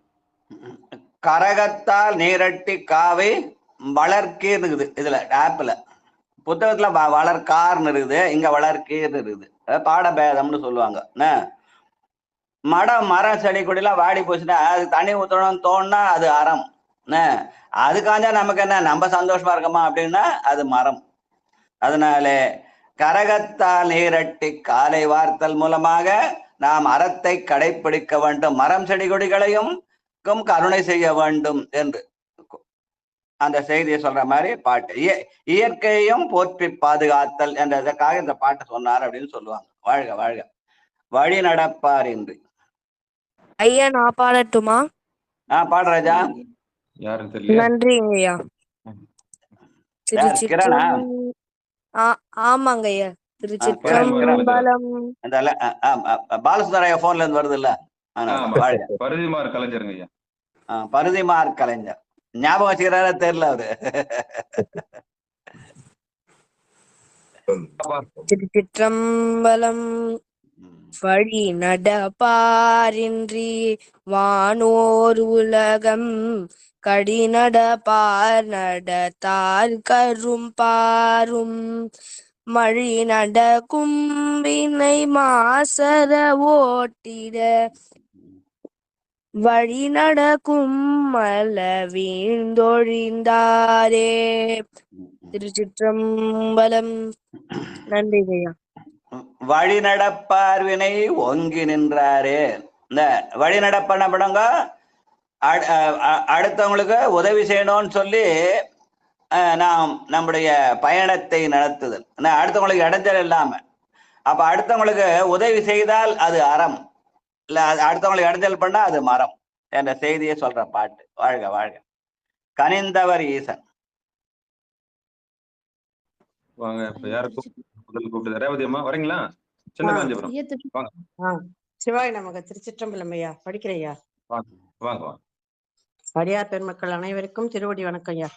கரகத்தால் நீரட்டி காவை வளர்க்கீர்னு இருக்குது. இதுல ஆப்ல புத்தகத்துல வளர்க்கார்னு இருக்குது, இங்க வளர்க்கீர்னு இருக்குது. பாடபேதம்னு சொல்லுவாங்க. மரம் செடி கொடிலாம் வாடி போச்சுன்னா அது தண்ணி ஊற்றணும்னு தோணுனா அது அறம். அதுக்காக நமக்கு என்ன, நம்ம சந்தோஷமா இருக்கோமா அப்படின்னா அது மரம். அதனால கரகத்தால் நீரட்டி காலை வார்த்தல் மூலமாக நாம் அறத்தை கடைபிடிக்க வேண்டும், மரம் செடி கொடிகளையும் கருணை செய்ய வேண்டும் என்று அந்த செய்தியை சொல்ற மாதிரி பாட்டு. இயற்கையையும் போற்றி பாதுகாத்தல் என்றதுக்காக இந்த பாட்டு சொன்னார் அப்படின்னு சொல்லுவாங்க. வாழ்க வாழ்க வழி நடப்பார் என்று. ஐயா நான் பாடட்டுமா? பாடுறாஜா. யாரும் தெரியல. நன்றிங்க ஐயா. கிரணா? ஆமாங்க ஐயா. திருச்சிற்றம்பலம். பாலசுந்தரையா போன்ல இருந்து வருது இல்ல? பருதிமார் கலைஞருங்க ஐயா. பருதிமார் கலைஞர் ஞாபகம் வச்சுக்கிறார தெரியல அவரு. திருச்சிற்றம்பலம். வழி நடப்பாரின்றி வானோர் உலகம் கடிநடப்பார் நடத்தார் கரும் பாரும் மழி நடக்கும் வினை மாசர ஓட்டிட வழி நடக்கும் மல வீழ்ந்தொழிந்தாரே. திருச்சிற்றம்பலம். நன்றி ஐயா. வழி நடப்பார் வினை ஓங்கி நின்றாரே. இந்த வழி நடப்பான படங்க அடுத்தவங்களுக்கு உதவி செய்யணும்னு சொல்லி நாம் நம்முடைய பயணத்தை நடத்துதல், அடுத்தவங்களுக்கு இடைஞ்சல் இல்லாம. அப்ப அடுத்தவங்களுக்கு உதவி செய்தால் அது அறம், இல்ல அடுத்தவங்களுக்கு இடைஞ்சல் பண்ணா அது மரம் என்ற செய்தியை சொல்ற பாட்டு. வாழ்க வாழ்க கனிந்தவர் ஈசன். வாங்க. இப்ப யாருக்கும் முதல்ல கூப்பிட்டு ரேவதி அம்மா வரீங்களா? சின்ன காஞ்சிபுரம் வாங்க. சிவாய் நமக்கு. திருச்சிற்றம்பலம் ஐயா. படிக்கிறையா? வாங்க வாங்க வாங்க. அடியார் பெருமக்கள் அனைவருக்கும் திருவடி வணக்கம் ஐயா.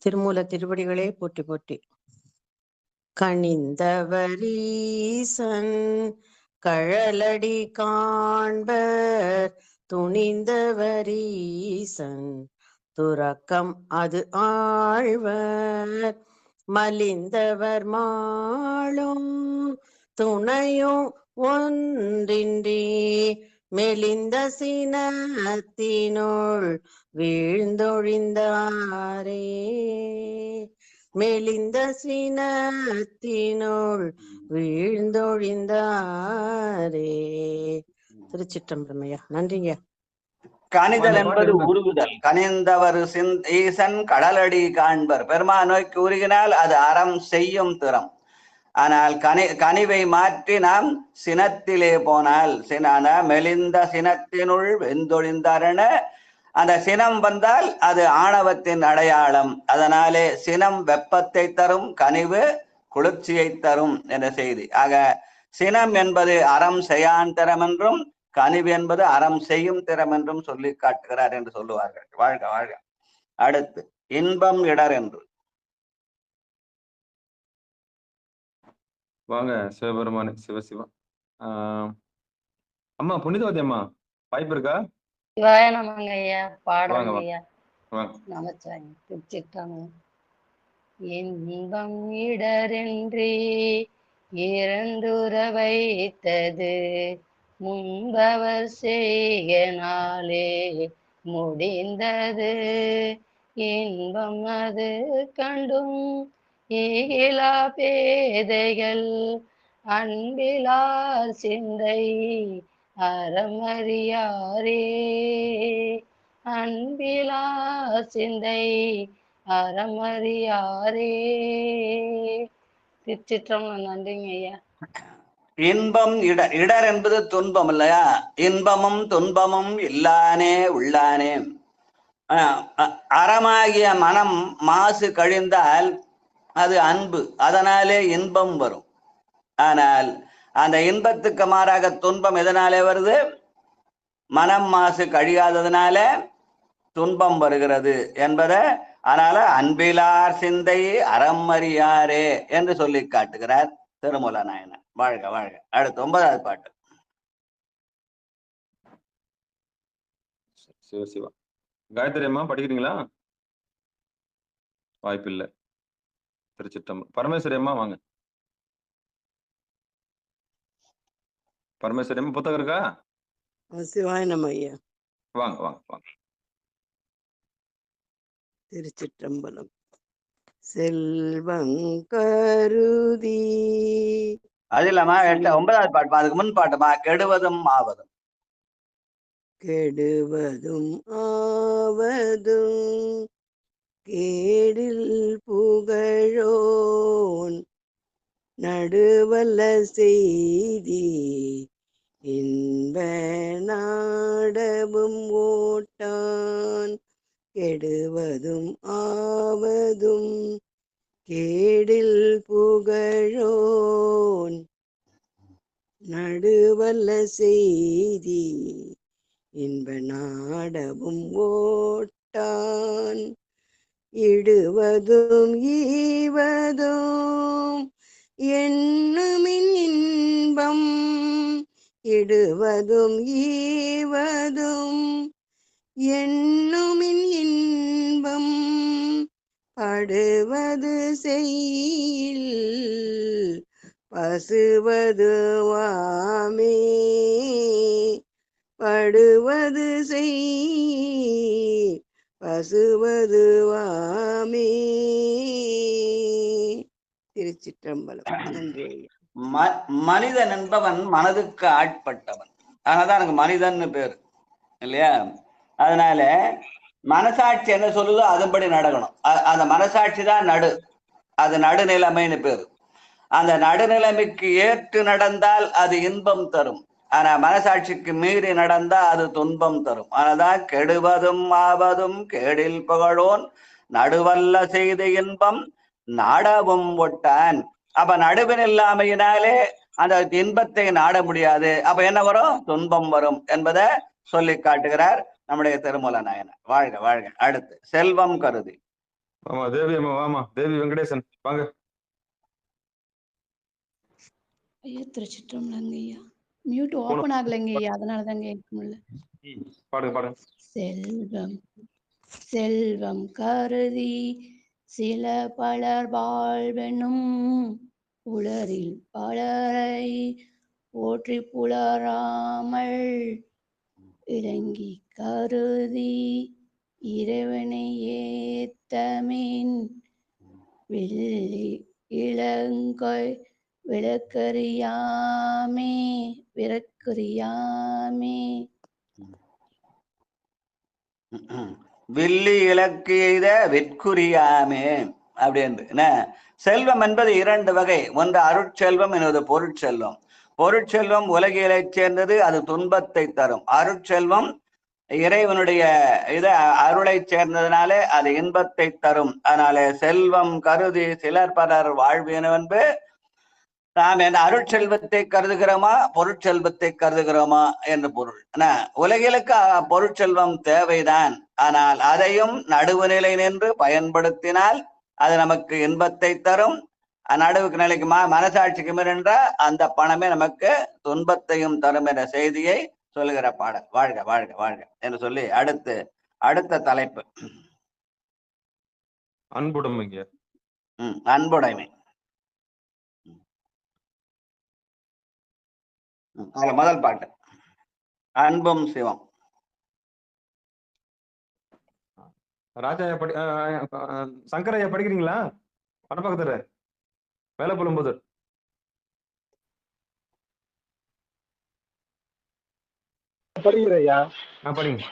திருமூல திருவடிகளே போற்றி போற்றி. கனிந்தவரீசன் கழலடி காண்பர் துணிந்தவரீசன் துறக்கம் அது ஆழ்வர் மலிந்தவர் மாளும் துணையும் ஒன்றின்றி மெலிந்த சினத்தினுள் வீழ்ந்தொழிந்தாரே. மெலிந்த சினத்தினுள் வீழ்ந்தொழிந்தாரே. திருச்சிற்றம்பலம் ஐயா. நன்றிங்க. கனிதல் என்பது உருகுதல். கனிந்தவர் ஈசன் கடலடி காண்பர். பெருமான் நோக்கி உருகினால் அது அறம் செய்யும் திறம். ஆனால் கனிவை மாற்றி நாம் சினத்திலே போனால் மெலிந்த சினத்தினுள் வெந்தொழிந்தாரென அந்த சினம் வந்தால் அது ஆணவத்தின் அடையாளம். அதனாலே சினம் வெப்பத்தை தரும், கனிவு குளிர்ச்சியை தரும் என்ற செய்தி. ஆக சினம் என்பது அறம் செய்யான் திறம் என்றும் கனிவு என்பது அறம் செய்யும் திறம் என்றும் சொல்லி காட்டுகிறார் என்று சொல்லுவார்கள். வாழ்க வாழ்க. அடுத்து இன்பம் இடர் என்று. வாங்க சிவபெருமானே, சிவசிவா. அம்மா புனிதவதி அம்மா, வாய்ப்பு இருக்கா? சிவாய நமங்க ஐயா. வாங்க பாடுறேங்க வாங்க ஐயா. வாங்க. நமச்சிவாயம். திருச்சிட்டாங்க. இன்பம் இடரென்றே இறந்துற வைத்தது முன்பவர் செய்யனாலே முடிந்தது. இன்பம் அது கண்டும் ஈகிலா பேதைகள் அன்பிலார் சிந்தை அறமறியாரே. அன்பிலார் சிந்தை அறமறியாரே. திருச்சிற்றம்பலம். நன்றிங்க ஐயா. இன்பம் இடர் என்பது துன்பம் இல்லையா? இன்பமும் துன்பமும் இல்லானே உள்ளானே. அறமாகிய மனம் மாசு கழிந்தால் அது அன்பு, அதனாலே இன்பம் வரும். ஆனால் அந்த இன்பத்துக்கு மாறாக துன்பம் எதனாலே வருது? மனம் மாசு கழியாததுனால துன்பம் வருகிறது என்பதை அதனால அன்பிலார் சிந்தை அறம் அறியாரே என்று சொல்லி காட்டுகிறார் திருமூல நாயனார். வாழ்க வாழ்க. அடுத்து 9வது பாட்டு. சிவசிவா. காயத்ரி அம்மா படிக்கிறீங்களா? வாய்ப்பு இல்லை. திருச்சிற்றம்பலம். பரமேஸ்வரி அம்மா வாங்க. பரமேஸ்வரி அம்மா புத்தகம் இருக்கா? சிவாய நம ஐயா. வாங்க வாங்க வாங்க. திருச்சிற்றம்பலம். செல்வங்கருதி. அது இல்லாம 9வது பாட்டுமா, அதுக்கு முன் பாட்டுமா, கெடுவதும் ஆவதும். கெடுவதும் ஆவதும் கேடில் புகழோன் நடுவல்ல செய்தி இன்ப நாடவும் ஓட்டான். கெடுவதும் ஆவதும் கேடில் புகழோன் நடுவல்ல செய்தி இன்ப நாடவும் ஓட்டான். இடுவதும் ஈவதும் எண்ணுமின் இன்பம். இடுவதும் ஈவதும் எண்ணுமின் இன்பம். படுவது செய்யில் பசுவது வாமே. படுவது செய் பசுவது வாமே. திருச்சிற்றம்பலம். நன்றி. மனிதன் என்பவன் மனதுக்கு ஆட்பட்டவன். அதனாலதான் எனக்கு மனிதன்னு பேரு இல்லையா? அதனால மனசாட்சி என்ன சொல்லுதோ அதுபடி நடக்கணும். அந்த மனசாட்சி தான் அது நடுநிலைமைன்னு பேரு. அந்த நடுநிலைமைக்கு ஏற்று நடந்தால் அது இன்பம் தரும். ஆனா மனசாட்சிக்கு மீறி நடந்தா அது துன்பம் தரும். ஆனாதான் கெடுவதும் ஆவதும் கேடில் புகழோன் நடுவல்ல செய்த இன்பம் நாடவும் ஒட்டான். அப்ப நடுவின் இல்லாமையினாலே அந்த இன்பத்தை நாட முடியாது. அப்ப என்ன வரும்? துன்பம் வரும் என்பதை சொல்லி காட்டுகிறார் நம்முடைய திருமூல நாயனார். வாழ்க வாழ்க. அடுத்து செல்வம் கருதி. ஆமா தேவி அம்மா வாமா. தேவி வெங்கடேசன் வாங்க. ஐயா திருச்சிற்றம்பலங்க ஐயா. மியூட் ஓபன் ஆகலைங்க ஐயா, அதனால தாங்க கேட்க முடியல. பாடுங்க பாடுங்க. செல்வம் செல்வம் கருதி சில பலர் வாழ்வெனும் உலரில் பலரை போற்றி புலராமல் இறங்கி கருதி இறைவனை ஏத்தமின் வெள்ளி இளங்கை விளக்கறியாமே. வில்லி இலக்கு எய்த வெற்குரியாமே அப்படின்னு என்ன. செல்வம் என்பது 2 வகை. ஒன்று அருட்செல்வம், இன்னொரு பொருட்செல்வம். பொருட்செல்வம் உலகியலை சேர்ந்தது, அது துன்பத்தை தரும். அருட்செல்வம் இறைவனுடைய அருளை சேர்ந்ததுனாலே அது இன்பத்தை தரும். அதனால செல்வம் கருதி சிலர் பலர் வாழ்வினவென்பு நாம் என்ன அருட்செல்வத்தை கருதுகிறோமா பொருட்செல்வத்தை கருதுகிறோமா என்று பொருள். உலகிலுக்கு பொருட்செல்வம் தேவைதான். ஆனால் அதையும் நடுவுநிலை நின்று பயன்படுத்தினால் அது நமக்கு இன்பத்தை தரும். நடுவுக்கு நிலைக்கு மனசாட்சிக்கு மீறின்ற அந்த பணமே நமக்கு துன்பத்தையும் தரும் என்ற செய்தியை சொல்லுகிற பாடல். வாழ்க வாழ்க வாழ்க என்று சொல்லி அடுத்த தலைப்பு அன்புடைமைங்க. அன்புடைமை. முதல் பாட்டு அன்பும் சிவம். ராஜா சங்கரையா படிக்கிறீங்களா? பணப்பக்கத்துல வேலை புலம்போது படிக்கிறையா? படிங்க.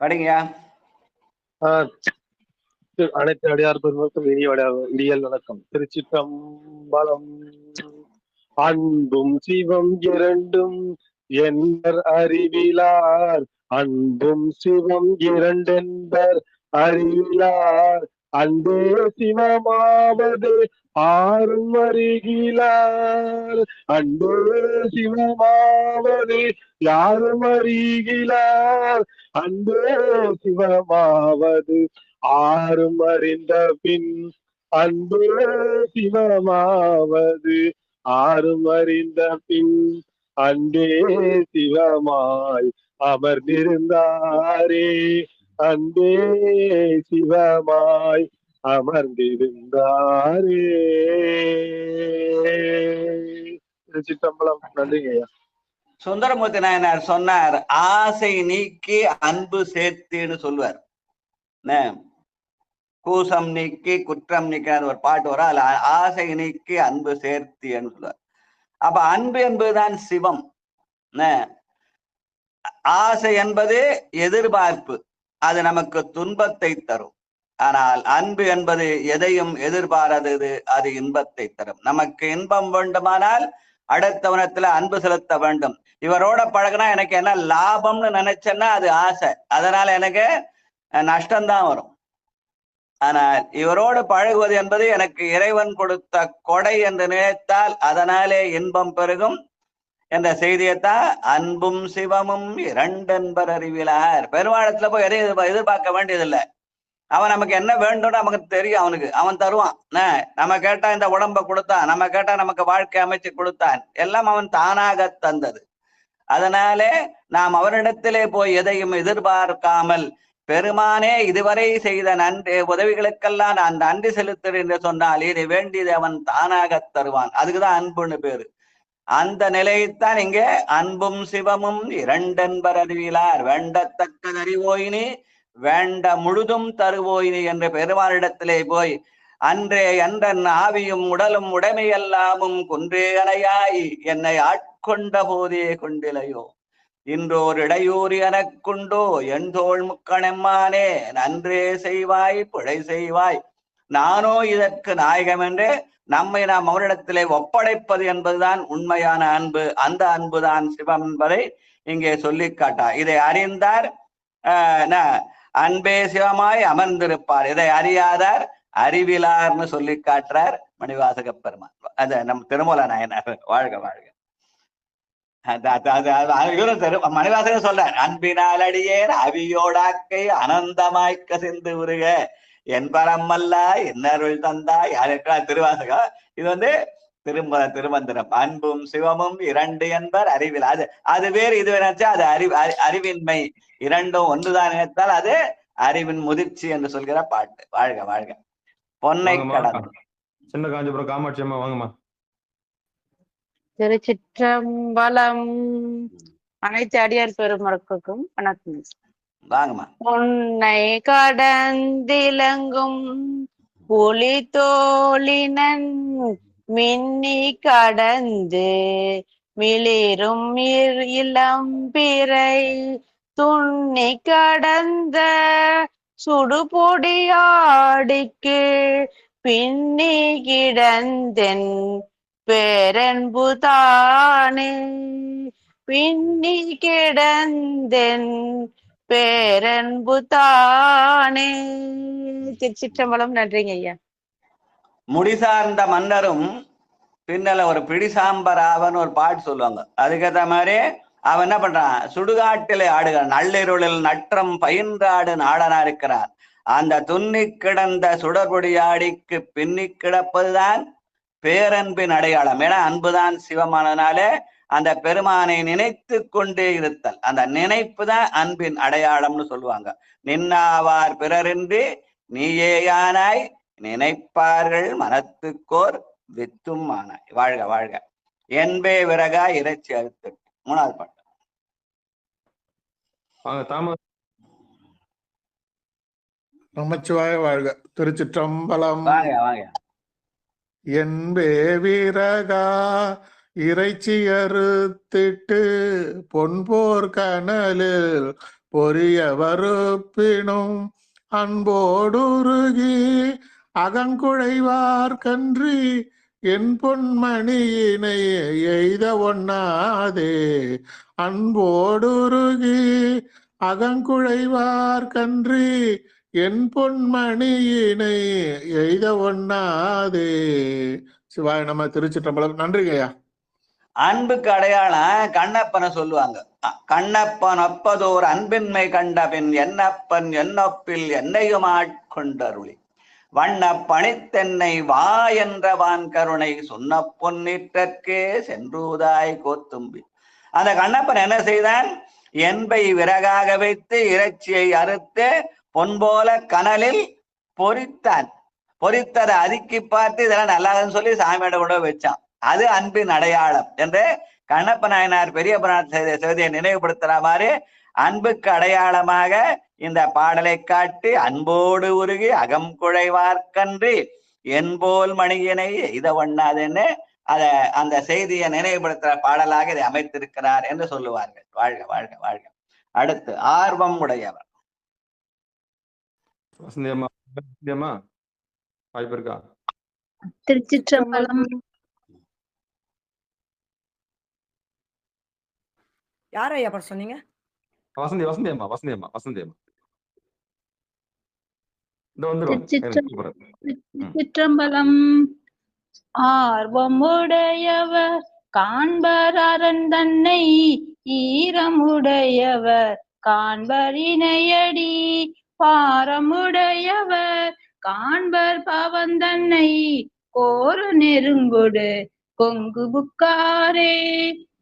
படிங்கயா. அனைத்து அடியார் பெருமக்கள் இடியல் வணக்கம். திருச்சிற்றம்பலம். அன்பும் சிவம் இரண்டும் என்பர் அறிவிலார், அன்பும் சிவம் இரண்டென்பர் அறிவிலார், அன்பே சிவமாவது ஆறும் அறிகிலார், அன்பே சிவமாவது யாரும் அறிகிலார், அன்பே சிவமாவது ஆறும் அறிந்த பின், அன்பே சிவமாவது ஆறும் அறிந்த பின், அன்பே சிவமாய் அமர்ந்திருந்தாரே, அன்பே சிவமாய் அமர்ந்திருந்தாரே. திருச்சிற்றம்பலம். நன்றிங்கய்யா. சுந்தரமூர்த்தி நாயனார் சொன்னார், ஆசை நீக்கி அன்பு சேர்த்துன்னு சொல்லுவார். கூசம் நீக்கி குற்றம் நீக்கி ஒரு பாட்டு வரும். அதுல ஆசை நீக்கி அன்பு சேர்த்தின்னு சொல்லுவார். அப்ப அன்பு என்பதுதான் சிவம். ஆசை என்பது எதிர்பார்ப்பு, அது நமக்கு துன்பத்தை தரும். ஆனால் அன்பு என்பது எதையும் எதிர்பாராதது, அது இன்பத்தை தரும். நமக்கு இன்பம் வேண்டுமானால் அடுத்தவனத்துல அன்பு செலுத்த வேண்டும். இவரோட பழகினா எனக்கு என்ன லாபம்னு நினைச்சேன்னா அது ஆசை, அதனால எனக்கு நஷ்டம்தான் வரும். ஆனால் இவரோடு பழகுவது என்பது எனக்கு இறைவன் கொடுத்த கொடை என்று நினைத்தால் அதனாலே இன்பம் பெருகும் என்ற செய்தியைத்தான் அன்பும் சிவமும் இரண்டென்பர் அறிவிலார். பெருமாளத்துல போய் எதையும் எதிர்பார்க்க வேண்டியதில்லை. அவன் நமக்கு என்ன வேண்டும்னு நமக்கு தெரியும். அவன் தருவான். நம்ம கேட்டா இந்த உடம்ப கொடுத்தான், நம்ம கேட்டா நமக்கு வாழ்க்கை அமைச்சு கொடுத்தான், எல்லாம் அவன் தானாக தந்தது. அதனாலே நாம் அவரிடத்திலே போய் எதையும் எதிர்பார்க்காமல், பெருமானே இதுவரை செய்த உதவிகளுக்கெல்லாம் நான் நன்றி செலுத்துறேன் என்று சொன்னால் இனி வேண்டியது அவன் தானாக தருவான். அதுக்குதான் அன்புன்னு பேரு. அந்த நிலையைத்தான் இங்கே அன்பும் சிவமும் இரண்டென்பர் அறிவிலார், வேண்டத்தக்கது அறிவோயினி வேண்ட முழுதும் தருவோயினி என்று பெருமானிடத்திலே போய் அன்றே அன்றன் ஆவியும் உடலும் உடைமையெல்லாமும் குன்றே அணையாய் என்னை ஆட்கொண்ட போதே கொண்டிலையோ, இன்றோர் இடையூறு எனக்குண்டோ என் தோள் முக்கணெம்மானே, நன்றே செய்வாய் பிழை செய்வாய் நானோ இதற்கு நாயகம் என்று நம்மை நாம் அவரிடத்திலே ஒப்படைப்பது என்பதுதான் உண்மையான அன்பு. அந்த அன்புதான் சிவம் என்பதை இங்கே சொல்லி காட்டார். இதை அறிந்தார் அன்பே சிவமாய் அமர்ந்திருப்பார், இதை அறியாதார் அறிவிலார்னு சொல்லி காட்டுறார் மணிவாசக பெருமான். அது நம் திருமூல நாயனார். வாழ்க வாழ்க. மணிவாசகர் சொல்றார், அன்பினால் அடியேன் அவியோடாக்கை அனந்தமாய் கசிந்து உருக என்பரம்மல்லா என்னருள் தந்தா யாருக்கா திருவாசகம். இது திருமந்திரம். அன்பும் சிவமும் இரண்டு என்பர் அறிவில். அது வேறு, இது நினைச்சா அது அறிவின்மை. இரண்டும் ஒன்றுதான் நினைத்தால் அது அறிவின் முதிர்ச்சி என்று சொல்கிற பாட்டு. வாழ்க வாழ்க. பொன்னை கடந்து சின்ன காஞ்சிபுரம் காமாட்சி அம்மா வாங்கம்மா. திருச்சிற்றம்பலம். அனைத்து அடியார் பெருமக்களுக்கும் வணக்கம். வாங்கம்மா. பொன்னை கடந்திலங்கும் புலி தோளினன் மின்னி கடந்து மிளிரும் இளம்பிறை துண்ணி கடந்த சுடுபொடியாடிக்கு பின்னி கிடந்தென் பேரன்பு தானே பின்னி கிடந்தென் பேரன்பு தானே. திருச்சிற்றம்பலம். நன்றிங்க ஐயா. முடிசார்ந்த மன்னரும் பின்னல ஒரு பிடிசாம்பராவன் ஒரு பாட்டு சொல்லுவாங்க. அதுக்கேற்ற மாதிரி அவன் என்ன பண்றான், சுடுகாட்டிலே ஆடுகிறான். நள்ளிருளில் நற்றம் பயின்றாடு நாடனா இருக்கிறான். அந்த துண்ணி கிடந்த சுடர்பொடியாடிக்கு பின்னி கிடப்பதுதான் பேரன்பின் அடையாளம். ஏன்னா அன்புதான் சிவமானதுனாலே அந்த பெருமானை நினைத்து கொண்டே இருத்தல், அந்த நினைப்பு தான் அன்பின் அடையாளம்னு சொல்லுவாங்க. நின்னாவார் பிறரின்றி நீயேயானாய் நினைப்பார்கள் மனத்துக்கோர் வித்தும் ஆனாய். வாழ்க வாழ்க. என்பே விறகா இறைச்சி அறுத்து. மூணாவது பாட்டு. நமச்சிவாய வாழ்க. திருச்சிற்றம்பலம். வாங்க வாங்க. என்பே விறகா இறைச்சி அறுத்திட்டு பொன்போர் கனலில் பொரிய வறுப்பினும் அன்போடுருகி அகங்குழைவார் கன்றி என் பொன்மணியினை எய்த ஒண்ணாதே. அன்போடுருகி அகங்குழைவார் கன்றி என் பொன்மணியினை எய்த ஒண்ணாதே. சிவாய நம. திருச்சிற்றம்பலம். நன்றிங்க ஐயா. அன்புக்கு அடையாளம் கண்ணப்பனை சொல்லுவாங்க. கண்ணப்பன் ஒப்பதோர் அன்பின்மை கண்ட பின் என்னப்பன் என்னொப்பில் என்னையும் ஆட்கொண்டருளி வண்ண பணித்தென்னை வா என்றவான் கருணை சொன்ன பொன்னிற்றற்கே சென்றூதாய் கோத்தும்பி. அந்த கண்ணப்பன் என்ன செய்தான், என்பை விறகாக வைத்து இறைச்சியை அறுத்து பொன்போல கனலில் பொறித்தான். பொறித்ததை அதுக்கி பார்த்து இதெல்லாம் நல்லாதுன்னு சொல்லி சாமியோட கூட வச்சான். அது அன்பின் அடையாளம் என்று கண்ணப்ப நாயனார் பெரிய புராண செய்தியை நினைவுபடுத்துற மாதிரி அன்புக்கு அடையாளமாக இந்த பாடலை காட்டி அன்போடு உருகி அகம் குழைவார்க்கன்றி என்போல் மணியினை எய்த ஒண்ணாதுன்னு அந்த செய்தியை நினைவுபடுத்துற பாடலாக இதை அமைத்திருக்கிறார் என்று சொல்லுவார்கள். வாழ்க வாழ்க வாழ்க. அடுத்து ஆர்வம் உடையவர். வாய்ப்பு இருக்கா? திருச்சிற்றம்பலம். யார் ஐயா பாட சொன்னீங்க? வசந்தி அம்மா. திருச்சிற்றம்பலம். ஆர்வமுடையவர் காண்பர் அரண் தன்னை ஈரமுடையவர் காண்பர் இணையடி பாரமுடையவர் காண்பர் பவந்தன்னை கோரு நெருங்கொடு கொங்கு புக்காரே.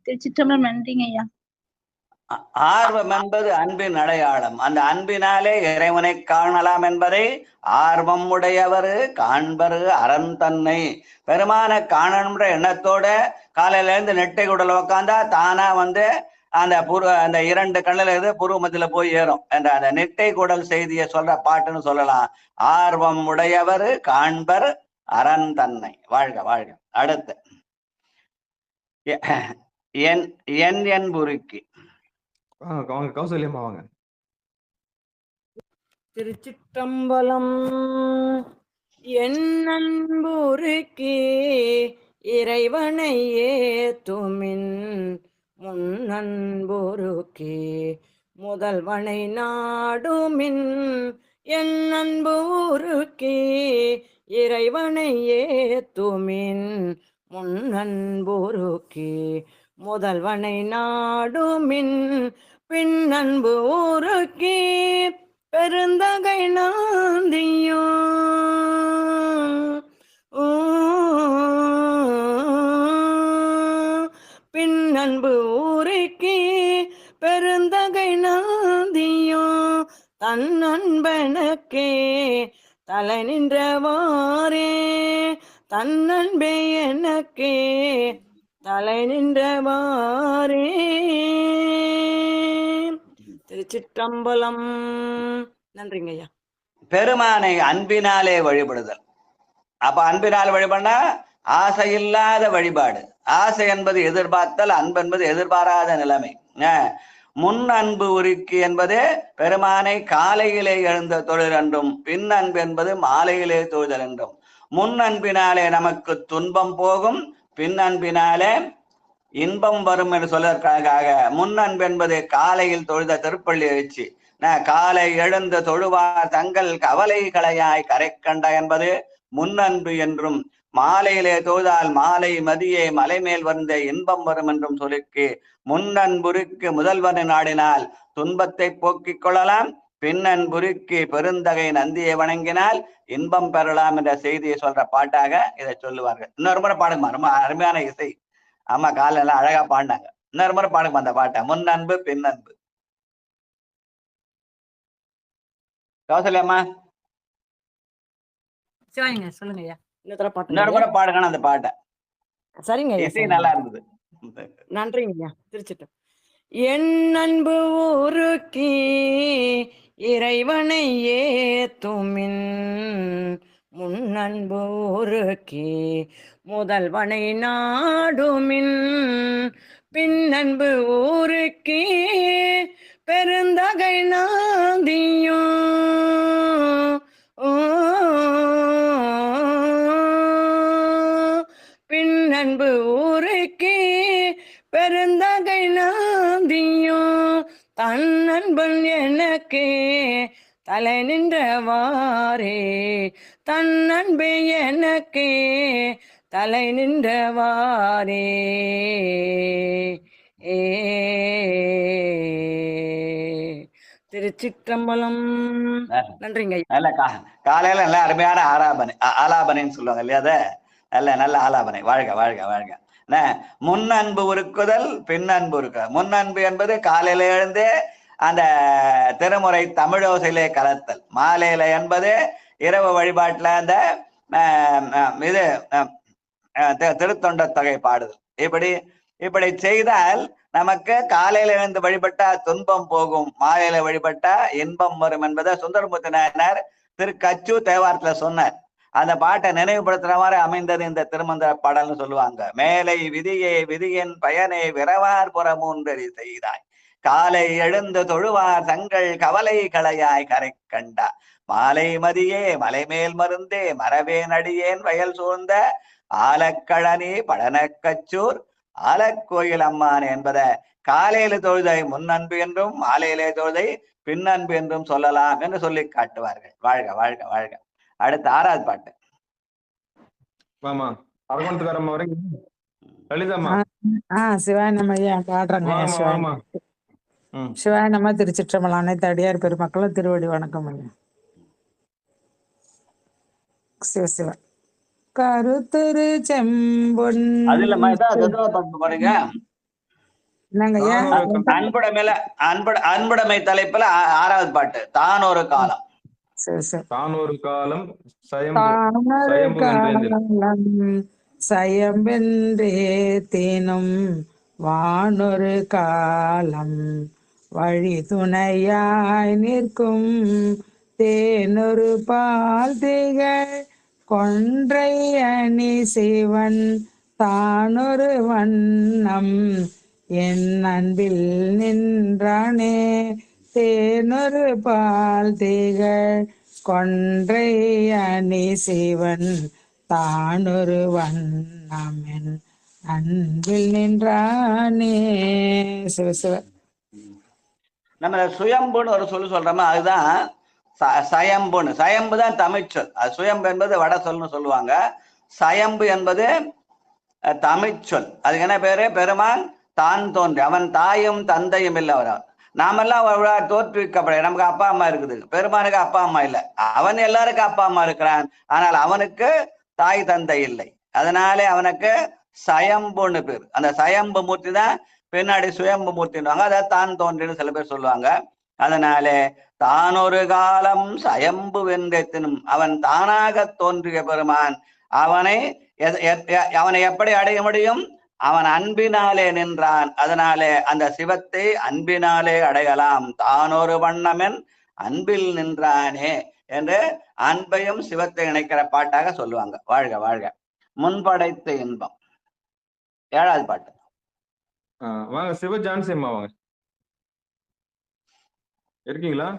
திருச்சிற்றம்பலம். நன்றிங்க ஐயா. ஆர்வம் என்பது அன்பின் அடையாளம். அந்த அன்பினாலே இறைவனை காணலாம் என்பதை ஆர்வம் உடையவர் காண்பர் அரண் தன்னை. பெருமான காணன்ற எண்ணத்தோட காலையில இருந்து நெட்டை குடல உக்காந்தா தானா அந்த இரண்டு கண்ணில இருந்து புருவ மத்தியில போய் ஏறும் என்ற அந்த நெட்டை குடல் செய்தியை சொல்ற பாட்டுன்னு சொல்லலாம். ஆர்வம் உடையவர் காண்பர் அரண் தன்னை. வாழ்க வாழ்க. அடுத்து என் புரிக்கு. வாங்க கௌசல்யம்மா வாங்க. திருச்சிற்றம்பலம். என் அன்புருக்கே இறைவனை ஏத்துமின் முன்னன்புருக்கே முதல்வனை நாடுமின். என் அன்புருக்கே இறைவனை ஏத்துமின் முன்னன்புருக்கே முதல்வனை நாடுமின். பின்னன்பு ஊருக்கே பெருந்தகை நாந்தியோ பின்னன்பு ஊருக்கே பெருந்தகை நாந்தியோ தன் அன்பனக்கே தலை நின்றவாரே தன் அன்பே எனக்கே தலை நின்றவாரே. திருச்சிற்றம்பலம். நன்றிங்க ஐயா. பெருமானை அன்பினாலே வழிபடுதல். அப்ப அன்பினால் வழிபடா ஆசை இல்லாத வழிபாடு. ஆசை என்பது எதிர்பார்த்தல், அன்பு என்பது எதிர்பாராத நிலைமை. முன் அன்பு உருக்கி என்பது பெருமானை காலையிலே எழுந்த தொழில் என்றும், பின் அன்பு என்பது மாலையிலே தொழுதல் என்றும். முன் அன்பினாலே நமக்கு துன்பம் போகும், பின் அன்பினாலே இன்பம் வரும் என்று சொல்வதற்காக முன் அன்பு என்பது காலையில் தொழுத திருப்பள்ளி எழுச்சி. காலை எழுந்த தொழுவார் தங்கள் கவலை களையாய் கரை கண்ட என்பது முன் அன்பு என்றும், மாலையிலே தொழுதால் மாலை மதியே மலை மேல் வந்த இன்பம் வரும் என்றும் சொல்லிக்கு முன்னன்புருக்கு முதல்வனை நாடினால் துன்பத்தை போக்கிக் கொள்ளலாம், பின்னன்புருக்கு பெருந்தகை நந்தியை வணங்கினால் இன்பம் பெறலாம் என்ற செய்தியை சொல்ற பாட்டாக இதை சொல்லுவார்கள். இன்னொரு முறை பாடுமா, ரொம்ப அருமையான இசை. அம்மா காலையில எல்லாம் அழகா பாடினாங்க. இன்னொரு முறை பாடுமா அந்த பாட்டை, முன்னன்பு பின்னன்பு. கௌசல்யம்மா சொல்லுங்க ஐயா. இன்னொரு முறை பாடுங்க அந்த பாட்டை. சரிங்க, இசை நல்லா இருந்தது. நன்றிங்க ஐயா. திருச்சிட்டு என் அன்பு ஊருக்கி இறைவனை ஏத்துமின், முன்னன்பு ஊருக்கி முதல்வனை நாடுமின், பின்னன்பு ஊருக்கி பெருந்தகை நாந்தியும், பின்னன்பு ஊருக்கி பெருந்தகை நாந்தியும், தன் அன்பன் எனக்கு தலை நின்றவாரே, தன் அன்பே எனக்கு தலை நின்றவாரே. திருச்சிற்றம்பலம். நன்றிங்க. நல்ல காலையில நல்ல அருமையான ஆலாபனைன்னு சொல்லுவாங்க இல்லையா, அத நல்ல ஆலாபனை. வாழ்க வாழ்க வாழ்க. முன் அன்பு உருக்குதல், பின் அன்பு உருக்குதல். முன் அன்பு என்பது காலையில எழுந்து அந்த திருமுறை தமிழோசையிலே கலத்தல், மாலையில என்பது இரவு வழிபாட்டுல அந்த இது திருத்தொண்ட தொகை பாடுதல். இப்படி செய்தால் நமக்கு காலையில எழுந்து வழிபட்டா துன்பம் போகும், மாலையில வழிபட்டா இன்பம் வரும் என்பதை சுந்தரமூர்த்தி நாயனார் திருக்கச்சு தேவாரத்துல சொன்னார். அந்த பாட்டை நினைவுபடுத்துற மாதிரி அமைந்தது இந்த திருமந்திர பாடல்னு சொல்லுவாங்க. மேலை விதியே விதியின் பயனை விரவார் புறமூன்றறி செய்தாய், காலை எழுந்து தொழுவார் தங்கள் கவலை களையாய் கரை கண்டா, மாலை மதியே மலைமேல் மருந்தே மரவே நடியேன் வயல் சூழ்ந்த ஆலக்கழனி பழனக்கச்சூர் ஆலக்கோயில் அம்மான் என்பதை காலையில தொழுதை முன்னன்பு என்றும், மாலையிலே தொழுதை பின்னன்பு என்றும் சொல்லலாம் என்று சொல்லி காட்டுவார்கள். வாழ்க வாழ்க வாழ்க. அடுத்த 6வது பாட்டு. சிவாயனமையா பாடுறேங்க. சிவாயனமா திருச்சிற்றம்பலம். அனைத்து அடியார் பெருமக்களும் திருவடி வணக்கம் ஐயா. சிவ கருத்துரு செம்பொன் அன்புடைமை தலைப்புல 6வது பாட்டு. தான் ஒரு காலம். சயம்பென்றே தேனும் வானொரு காலம், வழி துணையாய் நிற்கும் தேனொரு பால் திகழ் கொன்றை அணி சிவன் தானொரு வண்ணம், என் அன்பில் நின்றானே தேனொரு பால் திகழ் கொன்றை அணி சிவன் தானொரு வண்ணம், என் அன்பில் நின்றானே. சிவசிவ. நம்ம சுயம்புன்னு ஒரு சொல்லு சொல்றோமா, அதுதான் சயம்புன்னு. சயம்பு தான் தமிழ்ச்சொல். அது சுயம்பு என்பது வட சொல்னு சொல்லுவாங்க. சயம்பு என்பது தமிழ்ச்சொல். அதுக்கு என்ன பேரு? பெருமான் தான் தோன்றி, அவன் தாயும் தந்தையும் இல்லவர். நாமெல்லாம் தோற்றுவிக்கப்பட, நமக்கு அப்பா அம்மா இருக்குது, பெருமானுக்கு அப்பா அம்மா இல்லை. அவன் எல்லாருக்கும் அப்பா அம்மா இருக்கிறான், ஆனால் அவனுக்கு தாய் தந்தை இல்லை. அதனாலே அவனுக்கு சயம்புன்னு பேர். அந்த சயம்பு மூர்த்தி தான் பின்னாடி சுயம்பு மூர்த்தின்னுவாங்க. அதை தான் தோன்றின்னு சில பேர் சொல்லுவாங்க. அதனாலே தானொரு காலம் சயம்பு வென்றெத்தினும், அவன் தானாக தோன்றிய பெருமான். அவனை எப்படி அடைய முடியும்? அவன் அன்பினாலே நின்றான். அதனாலே அந்த சிவத்தை அன்பினாலே அடையலாம். தானொரு வண்ணமென் அன்பில் நின்றானே. என்று அன்பையும் சிவத்தை இணைக்கிற பாட்டாக சொல்லுவாங்க. வாழ்க வாழ்க. முன்படைத்த இன்பம் 7வது பாட்டு. வாங்க சிவ ஜான்சி அம்மா வாங்க. இருக்கீங்களா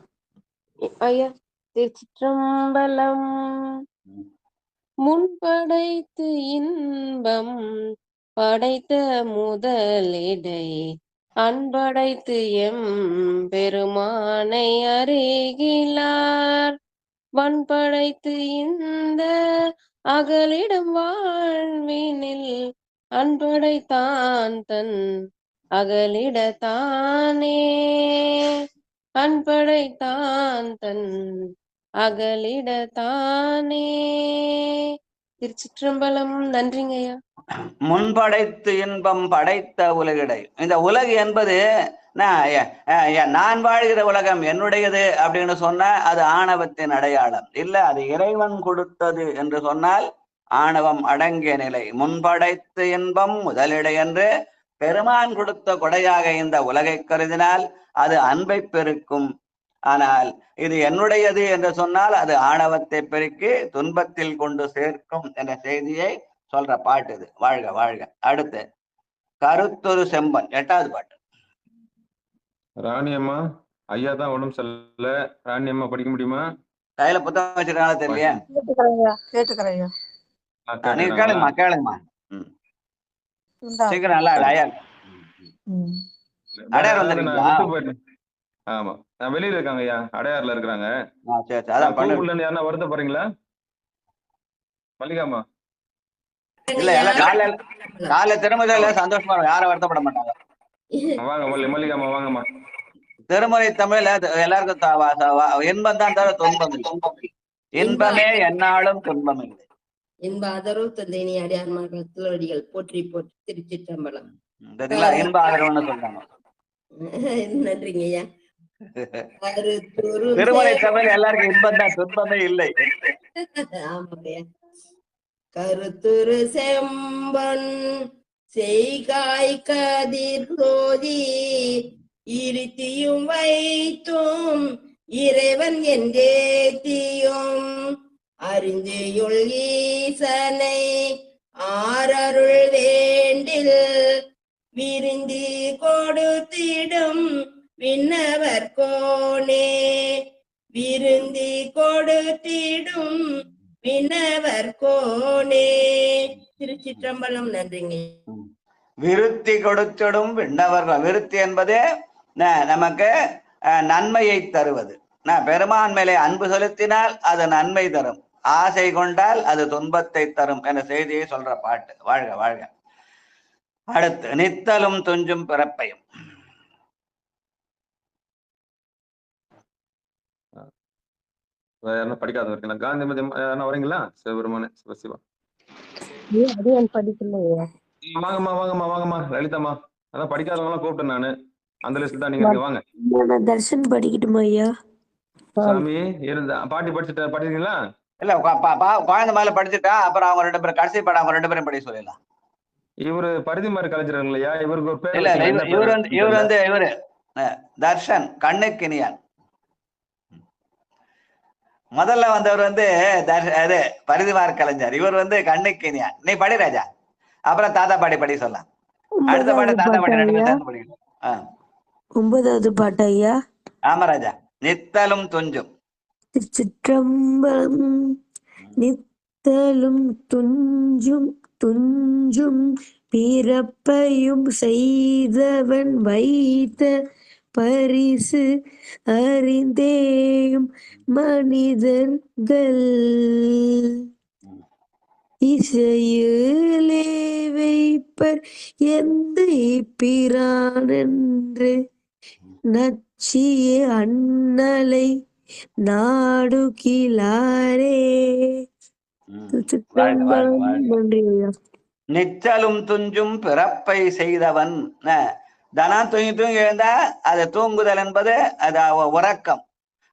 ஐயா? திருச்சிற்றம்பலம். முன்படைத்து இன்பம் படைத்த முதலிடை அன்படைத்து எம் பெருமானை அறிகிலார். வன்படைத்து இந்த அகலிடம் வாழ்வினில் அன்படைத்தான் தன் அகலிடத்தானே. அன்படைத்தான் தன் அகலிடத்தானே. திருச்சிற்றம்பலம். நன்றிங்க ஐயா. முன்படைத்து இன்பம் படைத்த உலகிடை. இந்த உலகு என்பது நான் வாழ்கிற உலகம் என்னுடையது அப்படின்னு சொன்னா அது ஆணவத்தின் அடையாளம் இல்ல. அது இறைவன் கொடுத்தது என்று சொன்னால் ஆணவம் அடங்கிய நிலை. முன்படைத்து இன்பம் முதலிடை என்று பெருமான் கொடுத்த கொடையாக இந்த உலகை கருதினால் அது அன்பை பெருக்கும். ஆனால் இது என்னுடையது என்று சொன்னால் அது ஆணவத்தை பெருக்கி துன்பத்தில் கொண்டு சேர்க்கும் என்ற செய்தியை சொல்ற பாட்டு இது. வாழ்க வாழ்க. அடுத்து கருத்தொரு செம்பன் 8வது பாட்டு. ராணி அம்மா ஐயா தான் உடம்பு சரியில்ல. ராணி அம்மா படிக்க முடியுமா? கையில புத்தகம் வச்சிருக்காங்க தெரியலையா? கேட்டுக்கிறேன். நீங்க கேளுங்கம்மா கேளுங்கம்மா. சீக்கிரம் நல்லா அடையார் அடையார் வந்துருக்கீங்களா? ஆமா நான் வெளியில இருக்காங்க ஐயா. அடையாறுல இருக்கிறாங்க. யாருன்னா வருத்தப்படுறீங்களா மல்லிகாமா? இல்ல எல்லாம் காலைல திருமுறையில சந்தோஷமா இருக்கும். யாரும் வருத்தப்பட மாட்டாங்க. வாங்க மல்லிகாமா வாங்கம்மா. திருமுறை தமிழ்ல எல்லாருக்கும் இன்பம் தான் தவிர துன்பம் இல்லை. இன்பமே என்னாலும் துன்பம் இல்லை. இன்ப ஆதரவு தந்தையினி அடியார் மகளடிகள் போற்றி போற்றி. திருச்சிற்றம்பலம். இன்ப ஆதரவுன்னு சொல்றாங்க. நன்றிங்க ஐயா. திருமுறை தமிழ் எல்லாருக்கும் இன்பம் தான் துன்பமே இல்லை. ஆமாங்கய்யா. கருத்துரு செம்பன் செய்காய் கதிர் சோதி இருத்தியும் வைத்தும் இறைவன் என்றேத்தியும் அறிந்தியுள் ஈசனை ஆரருள் வேண்டில் விருந்தி கொடுத்திடும் விண்ணவர் கோனே. விருந்தி கொடுத்திடும் விண்ணவர் கோனே. திருச்சிற்றம்பலம். நன்றிங்க. விருத்தி கொடுத்திடும் விண்ணவர்கள். விருத்தி என்பது நமக்கு நன்மையை தருவது. பெருமான் மேலே அன்பு செலுத்தினால் அது நன்மை தரும். ஆசை கொண்டால் அது துன்பத்தை தரும் என்ற செய்தியை சொல்ற பாட்டு. வாழ்க வாழ்க. அடுத்து நித்தலும் துஞ்சும் பிறப்பையும். படிக்காத இருக்கீங்களா? காந்திமதி வரீங்களா? சிவபெருமானே சிவசிவா படிக்கலையா? வாங்கம்மா வாங்கம்மா வாங்கம்மா. லலிதாம்மா அதான் படிக்காதவங்க கூப்பிட்டேன் நானு. அந்த லிஸ்ட் தான் நீங்க வாங்க. தர்ஷன் படிக்கட்டுமா ஐயா? சாமி இருந்தா பாட்டி படிச்சுட்டு படிக்கிறீங்களா? இல்ல குழந்தை மேல படிச்சுட்டா அப்புறம் அவங்க 2 பேரும் கடைசி பாடம் அவங்க 2 பேரும் படி சொல்லலாம். இவரு பரிதிமாறு கலைஞர் இல்லையா? இவருக்கு ஒரு பேர் இல்ல. இவரு தர்ஷன் கண்ணுக்கினியான். முதல்ல வந்தவர் பரிதிமார் கலைஞர். இவர் கண்ணுக்கினியான். நீ படி ராஜா. அப்புறம் தாத்தா பாடி படி சொல்லலாம். அடுத்த பாட்டு தாத்தா பாடி 2 பேரும் சேர்ந்து படிக்கணும். 9வது பாட்டு ஐயா. ஆமா ராஜா. நித்தலும் துஞ்சும். திருச்சிற்றம்பலம். நித்தலும் துஞ்சும் துஞ்சும் பிறப்பையும் செய்தவன் வைத்த பரிசு அறிந்தேயும் மனிதர்கள் இசையிலே வைப்பர் எந்த பிரானென்று நச்சிய அண்ணலை நாடுகிலாரே. நன்றி ஐயா. நிச்சலும் துஞ்சும் பிறப்பை செய்தவன். தனம் தூங்கி தூங்கி எழுந்தா அது தூங்குதல் என்பது அது உறக்கம்.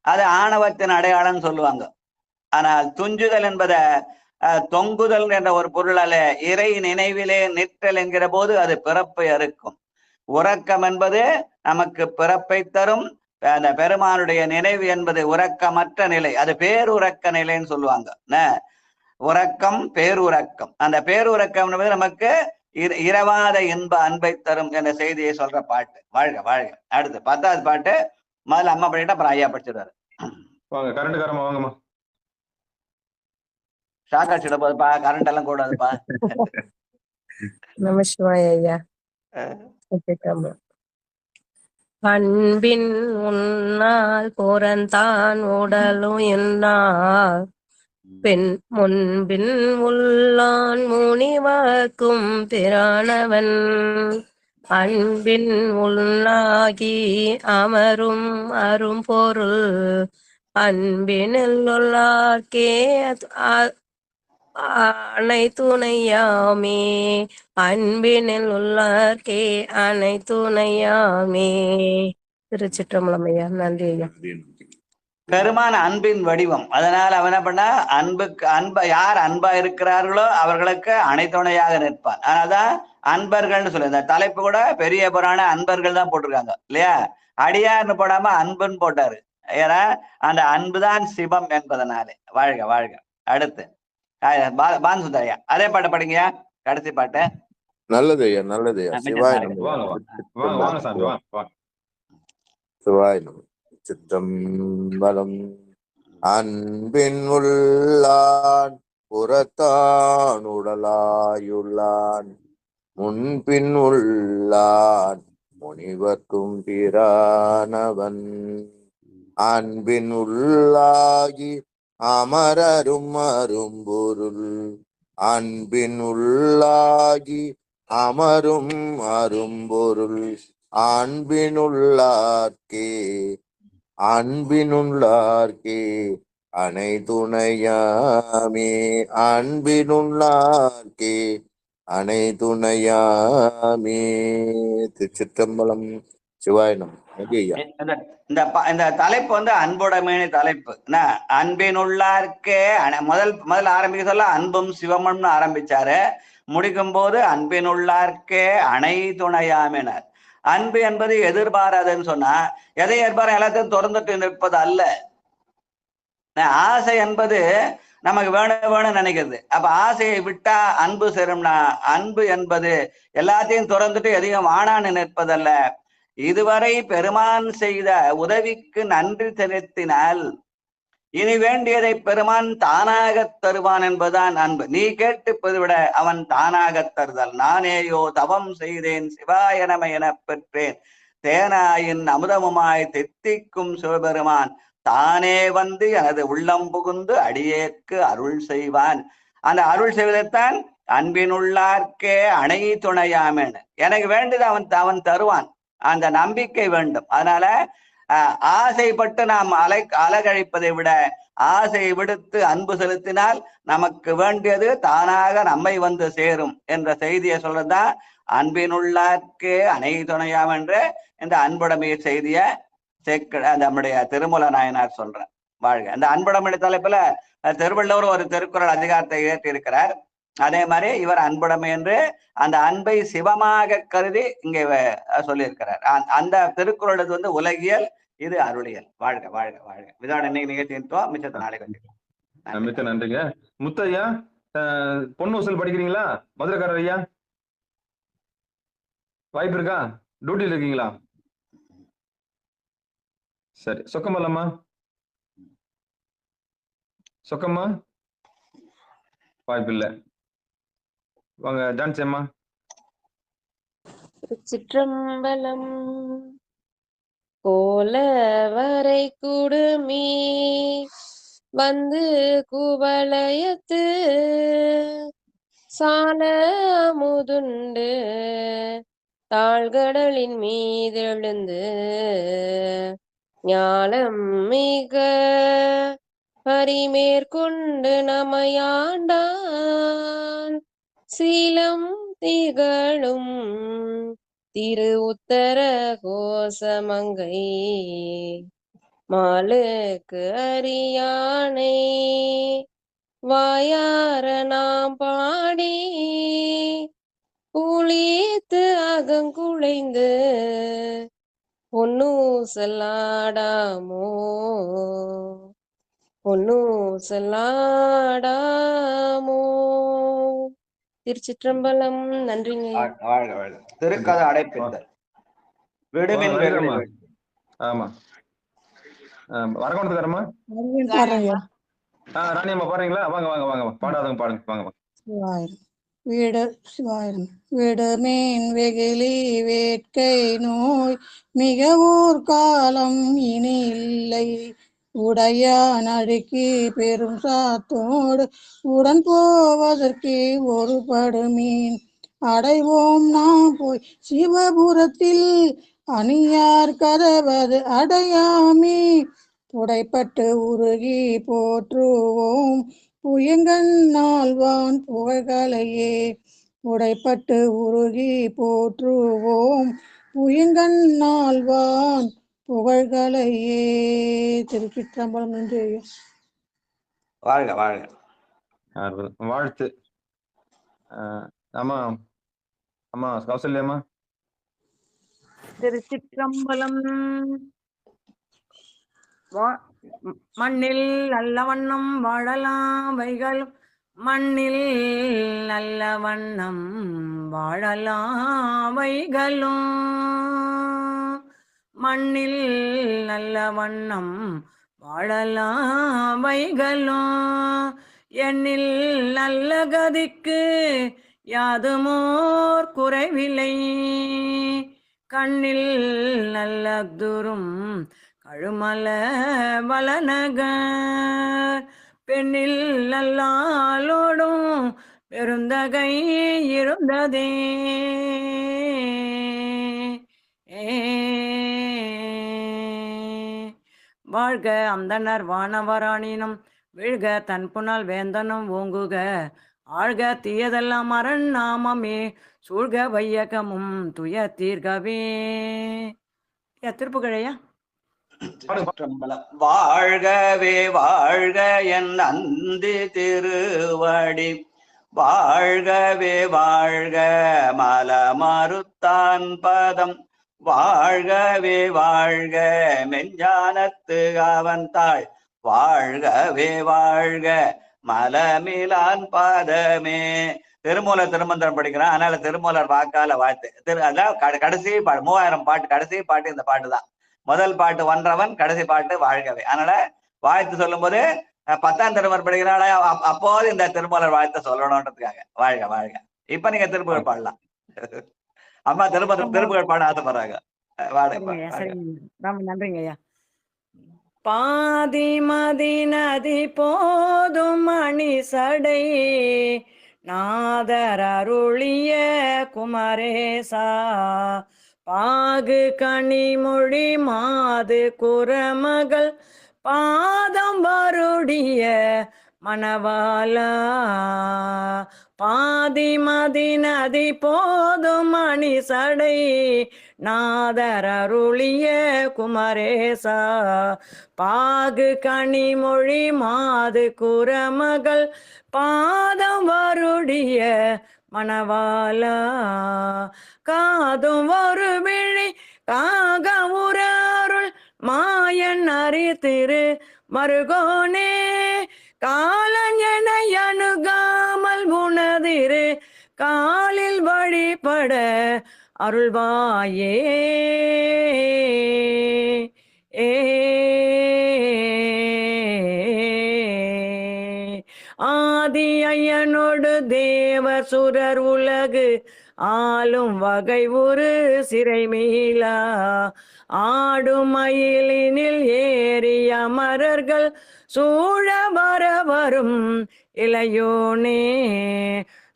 அது ஆணவத்தின் அடையாளம் சொல்லுவாங்க. ஆனால் துஞ்சுதல் என்பதை தொங்குதல் என்ற ஒரு பொருளால இறை நினைவிலே நிற்றல் என்கிற போது அது பிறப்பை அறுக்கும். உறக்கம் என்பது நமக்கு பிறப்பை தரும். அந்த பெருமானுடைய நினைவு என்பது உறக்கமற்ற நிலை, அது பேருறக்க நிலைன்னு சொல்லுவாங்க. உறக்கம் பேருறக்கம். அந்த பேருறக்கம் என்பது நமக்கு இரவாத இன்ப அன்பை தரும் என்ற செய்தியை சொல்ற பாட்டு. வாழ்க வாழ்க. அடுத்து 10வது பாட்டு. முதல்ல அம்மா பண்ணிட்டு அப்புறம் ஐயா படிச்சிருவாரு. வாங்க கரண்ட் காரமா வாங்கம்மா. ஷாக் அடிச்சிட போதுப்பா, கரண்ட் எல்லாம் கூடாதுப்பா. நமசிவாய ஐயா. அன்பின் உன்னால் புறந்தான் உடலும் என்னால் பெண் முன்பின் உள்ளான் முனிவாக்கும் பிரானவன் அன்பின் உள்ளாகி அமரும் அரும்பொருள் அன்பினில் உள்ளார்க்கே அனைத்துணையாமே அன்பினில் உள்ளார்க்கே அனைத்துணையாமே. திருச்சிற்றம்பலம் ஐயா. நன்றி ஐயா. பெருமான அன்பின் வடிவம். அதனால அவன் என்ன பண்ணா, யார் அன்பா இருக்கிறார்களோ அவர்களுக்கு அனைத்துணையாக நிற்பான். அதனால்தான் அன்பர்கள்னு சொல்லு. இந்த தலைப்பு கூட பெரிய புராண அன்பர்கள் தான் போட்டிருக்காங்க இல்லையா? அடியார்னு போடாம அன்புன்னு போட்டாரு. ஏன்னா அந்த அன்புதான் சிவம் என்பதனாலே. வாழ்க வாழ்க. அடுத்து பான் சுந்தரையா அதே பாட்டு படிங்கயா, கடைசி பாட்டு. நல்லது ஐயா, நல்லது ஐயா. சிவாய் சிவாய் சித்தம்பலம். அன்பின் உள்ளான் புறத்தான் உடலாயுள்ளான் முன்பின் உள்ளான் முனிவர்க்கும் பிரானவன் அன்பின் உள்ளாகி அமரரும் அரும்பொருள் அன்பின் உள்ளாகி அமரும் அரும்பொருள் அன்பினுள்ளார்க்கே அன்பினுள்ளார்க்கே அனைத்துணையாமே அன்பினுள்ளார்க்கே அனைத்துணையாமே. திருச்சிற்றம்பலம். சிவாயனம். இந்த தலைப்பு வந்து அன்புடைமையான தலைப்பு. அன்பினுள்ளார்க்கே முதல் ஆரம்பிக்க சொல்ல அன்பும் சிவமும்னு ஆரம்பிச்சாரு. முடிக்கும் போது அன்பினுள்ளார்க்கே அனைத்துணையாமினர். அன்பு என்பது எதிர்பாராதுன்னு சொன்னா எதை எதிர்பார எல்லாத்தையும் திறந்துட்டு நிற்பது அல்ல. ஆசை என்பது நமக்கு வேணும் நினைக்கிறது. அப்ப ஆசையை விட்டா அன்பு சேரும்னா அன்பு என்பது எல்லாத்தையும் திறந்துட்டு எதையும் வானான்னு நிற்பதல்ல. இதுவரை பெருமான் செய்த உதவிக்கு நன்றி செலுத்தினால் இனி வேண்டியதை பெருமான் தானாக தருவான் என்பதுதான் அன்பு. நீ கேட்டுப்பது விட அவன் தானாக தருதல். நானேயோ தவம் செய்தேன் சிவாய நம என பெற்றேன் தேனாயின் அமுதமுமாய் தித்திக்கும் சிவபெருமான் தானே வந்து எனது உள்ளம் புகுந்து அடியேற்கு அருள் செய்வான். அந்த அருள் செய்வதைத்தான் அன்பினுள்ளார்க்கே அணை துணையாமேன்னு. எனக்கு வேண்டியது அவன் தருவான். அந்த நம்பிக்கை வேண்டும். அதனால ஆசைப்பட்டு நாம் அலகழிப்பதை விட ஆசையை விடுத்து அன்பு செலுத்தினால் நமக்கு வேண்டியது தானாக நம்மை வந்து சேரும் என்ற செய்தியை சொல்றதுதான் அன்பினுள்ளார்க்கே அணை துணையாம் என்று இந்த அன்புடைமை செய்திய நம்முடைய திருமூல நாயனார் சொல்ற. வாழ்க. அந்த அன்புடைமை தலைப்புல திருவள்ளுவர் ஒரு திருக்குறள் அதிகாரத்தை ஏற்றி இருக்கிறார். அதே மாதிரி இவர் அன்புடைமை என்று அந்த அன்பை சிவமாக கருதி இங்கே சொல்லியிருக்கிறார். அந்த திருக்குறள் வந்து உலகியல், இது அருளியல். வாழ்க வாழ்க வாழ்க. இதோட இன்னைக்கு நிகழ்ச்சிட்டோம். மிச்சத்தை நாளைக்கு வச்சுக்கலாம். மிச்ச நன்றிங்க. முத்தையா பொண்ணு வசூல் படிக்கிறீங்களா? மதுரைக்காரர் ஐயா வாய்ப்பு இருக்கா? டியூட்டியில் இருக்கீங்களா? சரி. சொக்கமல்லம்மா சொக்கம்மா வாய்ப்பு இல்லை. வாங்க ஜான்சி அம்மா. சிற்றம்பலம். கோல வரை குடுமி வந்து குவளையத்து சால முதுண்டு தாழ்கடலின் மீதெழுந்து ஞானம் மிக பரிமேற்கொண்டு நமையாண்டான் சீலம் திகழும் திரு உத்தர கோசமங்கை மாலுக்கு அரியானை வாயார நாம் பாடி புளித்து அகங்குழைந்து பொன்னு செல்லாடாமோ பொன்னு செல்லாடாமோ. திருச்சிற்றம்பலம். நன்றிங்க ஐயா. வாழ்க வாழ்க. திருக்கதை அடைப்பித்தல் விடுமின் வெகுளி லலிதாம்மா. ஆமா வரகொண்டதுக்காரம்மா. பாடுறேன்யா. ராணியம்மா பாடுறீங்களா? வாங்க வாங்க வாங்க பாடாதவங்க பாடுங்க வாங்க வாங்க. சிவாயிரம் வீடு சிவாயிரம் விடுமீன் வெகுளி வேட்கை நோய் மிகவோர் காலம் இனி இல்லை உடையான் அழுக்கி பெரும் சாத்தோடு உடன் போவதற்கு ஒரு படுமீன் அடைவோம் நாம் போய் சிவபுரத்தில் அணியார் கதவது அடையாமே புடைப்பட்டு உருகி போற்றுவோம் புயங்கண்ணாழ்வான் புகழ்களையே உடைப்பட்டு உருகி போற்றுவோம் புயங்கண்ணாழ்வான் புகழ்களையே. திருச்சிற்றம்பலம். நன்றி ஐயா. வாழ்க வாழ்க. வாழ்த்து. ஆமா அம்மா கௌசல்யம்மா. திருச்சிற்றம்பலம். மண்ணில் நல்ல வண்ணம் வாழலாம் வைகளும் மண்ணில் நல்ல வண்ணம் வாழலாம் வைகளும் மண்ணில் நல்ல வண்ணம் வாழலாம் வைகளும் எண்ணில் நல்ல கதிக்கு யாதுமோர் குறைவில்லை கண்ணில் நல்ல துரும் கழுமல வளநகர் பெண்ணில் நல்லாளோடும் பெருந்தகை இருந்ததே. வாழ்க அந்தனர் வானவராணினும் வீழ்க தன் புனல் வேந்தனும் ஓங்குக ஆழ்க தீயதெல்லாம் அரண் நாமமே சூழ்க வையகமும் துய தீர்கவே. திருப்புகழையா. வாழ்கவே வாழ்க என் அந்தி திருவடி வாழ்கவே வாழ்க மலமறுத்தான் பதம் வாழ்கவே வாழ்க மெஞ்ஞானத்து அவன் தாள் வாழ்கவே வாழ்க மலமிலான் பாதமே. திருமூலர் திருமந்திரம் படிக்கிறான், அதனால திருமூலர் வாக்கால வாழ்த்து. அதான் கடைசி பாட்டு, 3000 பாட்டு, கடைசி பாட்டு இந்த பாட்டு தான். முதல் பாட்டு ஒன்றவன், கடைசி பாட்டு வாழ்கவே. அதனால வாழ்த்து சொல்லும் போது 10ஆம் திருமூலர் படிக்கிறாள், அப்போது இந்த திருமூலர் வாழ்த்து சொல்லணும்ன்றதுக்காக வாழ்க வாழ்க. இப்ப நீங்க திருப்புகழ் பாடலாம். அம்மா திருப்புகழ் பாட ஆசைப்படுறாங்க. நன்றிங்க ஐயா. பாதி மதி நதி போதும் மணி சடை நாதர் அருளிய குமரேசா பாகு கனிமொழி மாது குரமகள் பாதம் வருடிய மணவாளா பாதி மதி நதி போதும் மணி சடை நாதர் அருளிய குமரேசா பாகு கனிமொழி மாது குரமகள் பாதம் வருடிய மணவாளா காதும் ஒரு விழி காக உரருள் மாயன் அறிதிரு மருகோனே காலன் என அணுகாமல் உணதிரு காலில் வழிபட அருள்வாயே. ஆதி ஐயனோடு தேவ சுரர் உலகு ஆளும் வகை ஒரு சிறை மீளா ஆடும் மயிலினில் ஏறி அமரர்கள் சூழ வர வரும் இளையோனே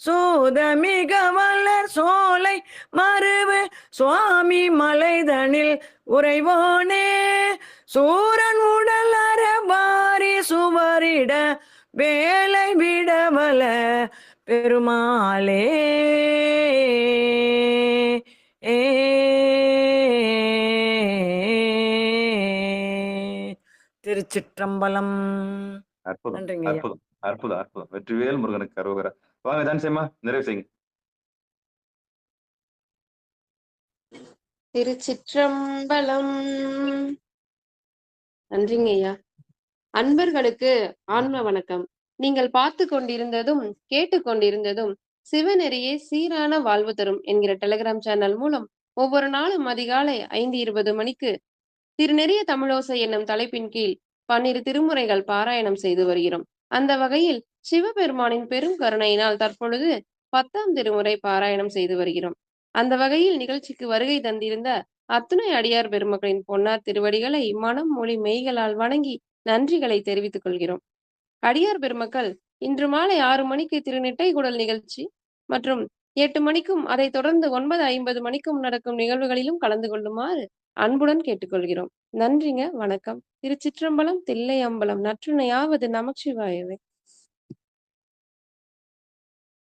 சூதமிக வளர் சோலை மருவு சுவாமி மலைதனில் உறைவோனே சூரன் உடல் அறவாரி சுவரிட வேலை விடவல பெருமாளே. திருச்சிற்றம்பலம். அற்புதம் அற்புதம் அற்புதம் அற்புதம். வெற்றிவேல் முருகனுக்கு அரோகரா. வாங்க ஜான்சியம்மா, நிறைவு செய்யுங்க. திருச்சிற்றம்பலம். நன்றிங்க ஐயா. அன்பர்களுக்கு ஆன்ம வணக்கம். நீங்கள் பார்த்து கொண்டிருந்ததும் கேட்டுக்கொண்டிருந்ததும் சிவநெறியே சீரான வாழ்வு தரும் என்கிற டெலிகிராம் சேனல் மூலம் ஒவ்வொரு நாளும் அதிகாலை 5:20 மணிக்கு திருநெறிய தமிழோசை என்னும் தலைப்பின் கீழ் 12 திருமுறைகள் பாராயணம் செய்து வருகிறோம். அந்த வகையில் சிவபெருமானின் பெரும் கருணையினால் தற்பொழுது 10ஆம் திருமுறை பாராயணம் செய்து வருகிறோம். அந்த வகையில் நிகழ்ச்சிக்கு வருகை தந்திருந்த அத்துணை அடியார் பெருமக்களின் பொன்னார் திருவடிகளை மனம் மொழி மெய்களால் வணங்கி நன்றிகளை தெரிவித்துக் கொள்கிறோம். அடியார் பெருமக்கள் இன்று மாலை 6 மணிக்கு திருநெட்டை குடல் நிகழ்ச்சி மற்றும் 8 மணிக்கும் அதைத் தொடர்ந்து 9:50 மணிக்கும் நடக்கும் நிகழ்வுகளிலும் கலந்து கொள்ளுமாறு அன்புடன் கேட்டுக்கொள்கிறோம். நன்றிங்க, வணக்கம். திருச்சிற்றம்பலம், தில்லை அம்பலம், நற்றுணையாவது நமச்சிவாயவே.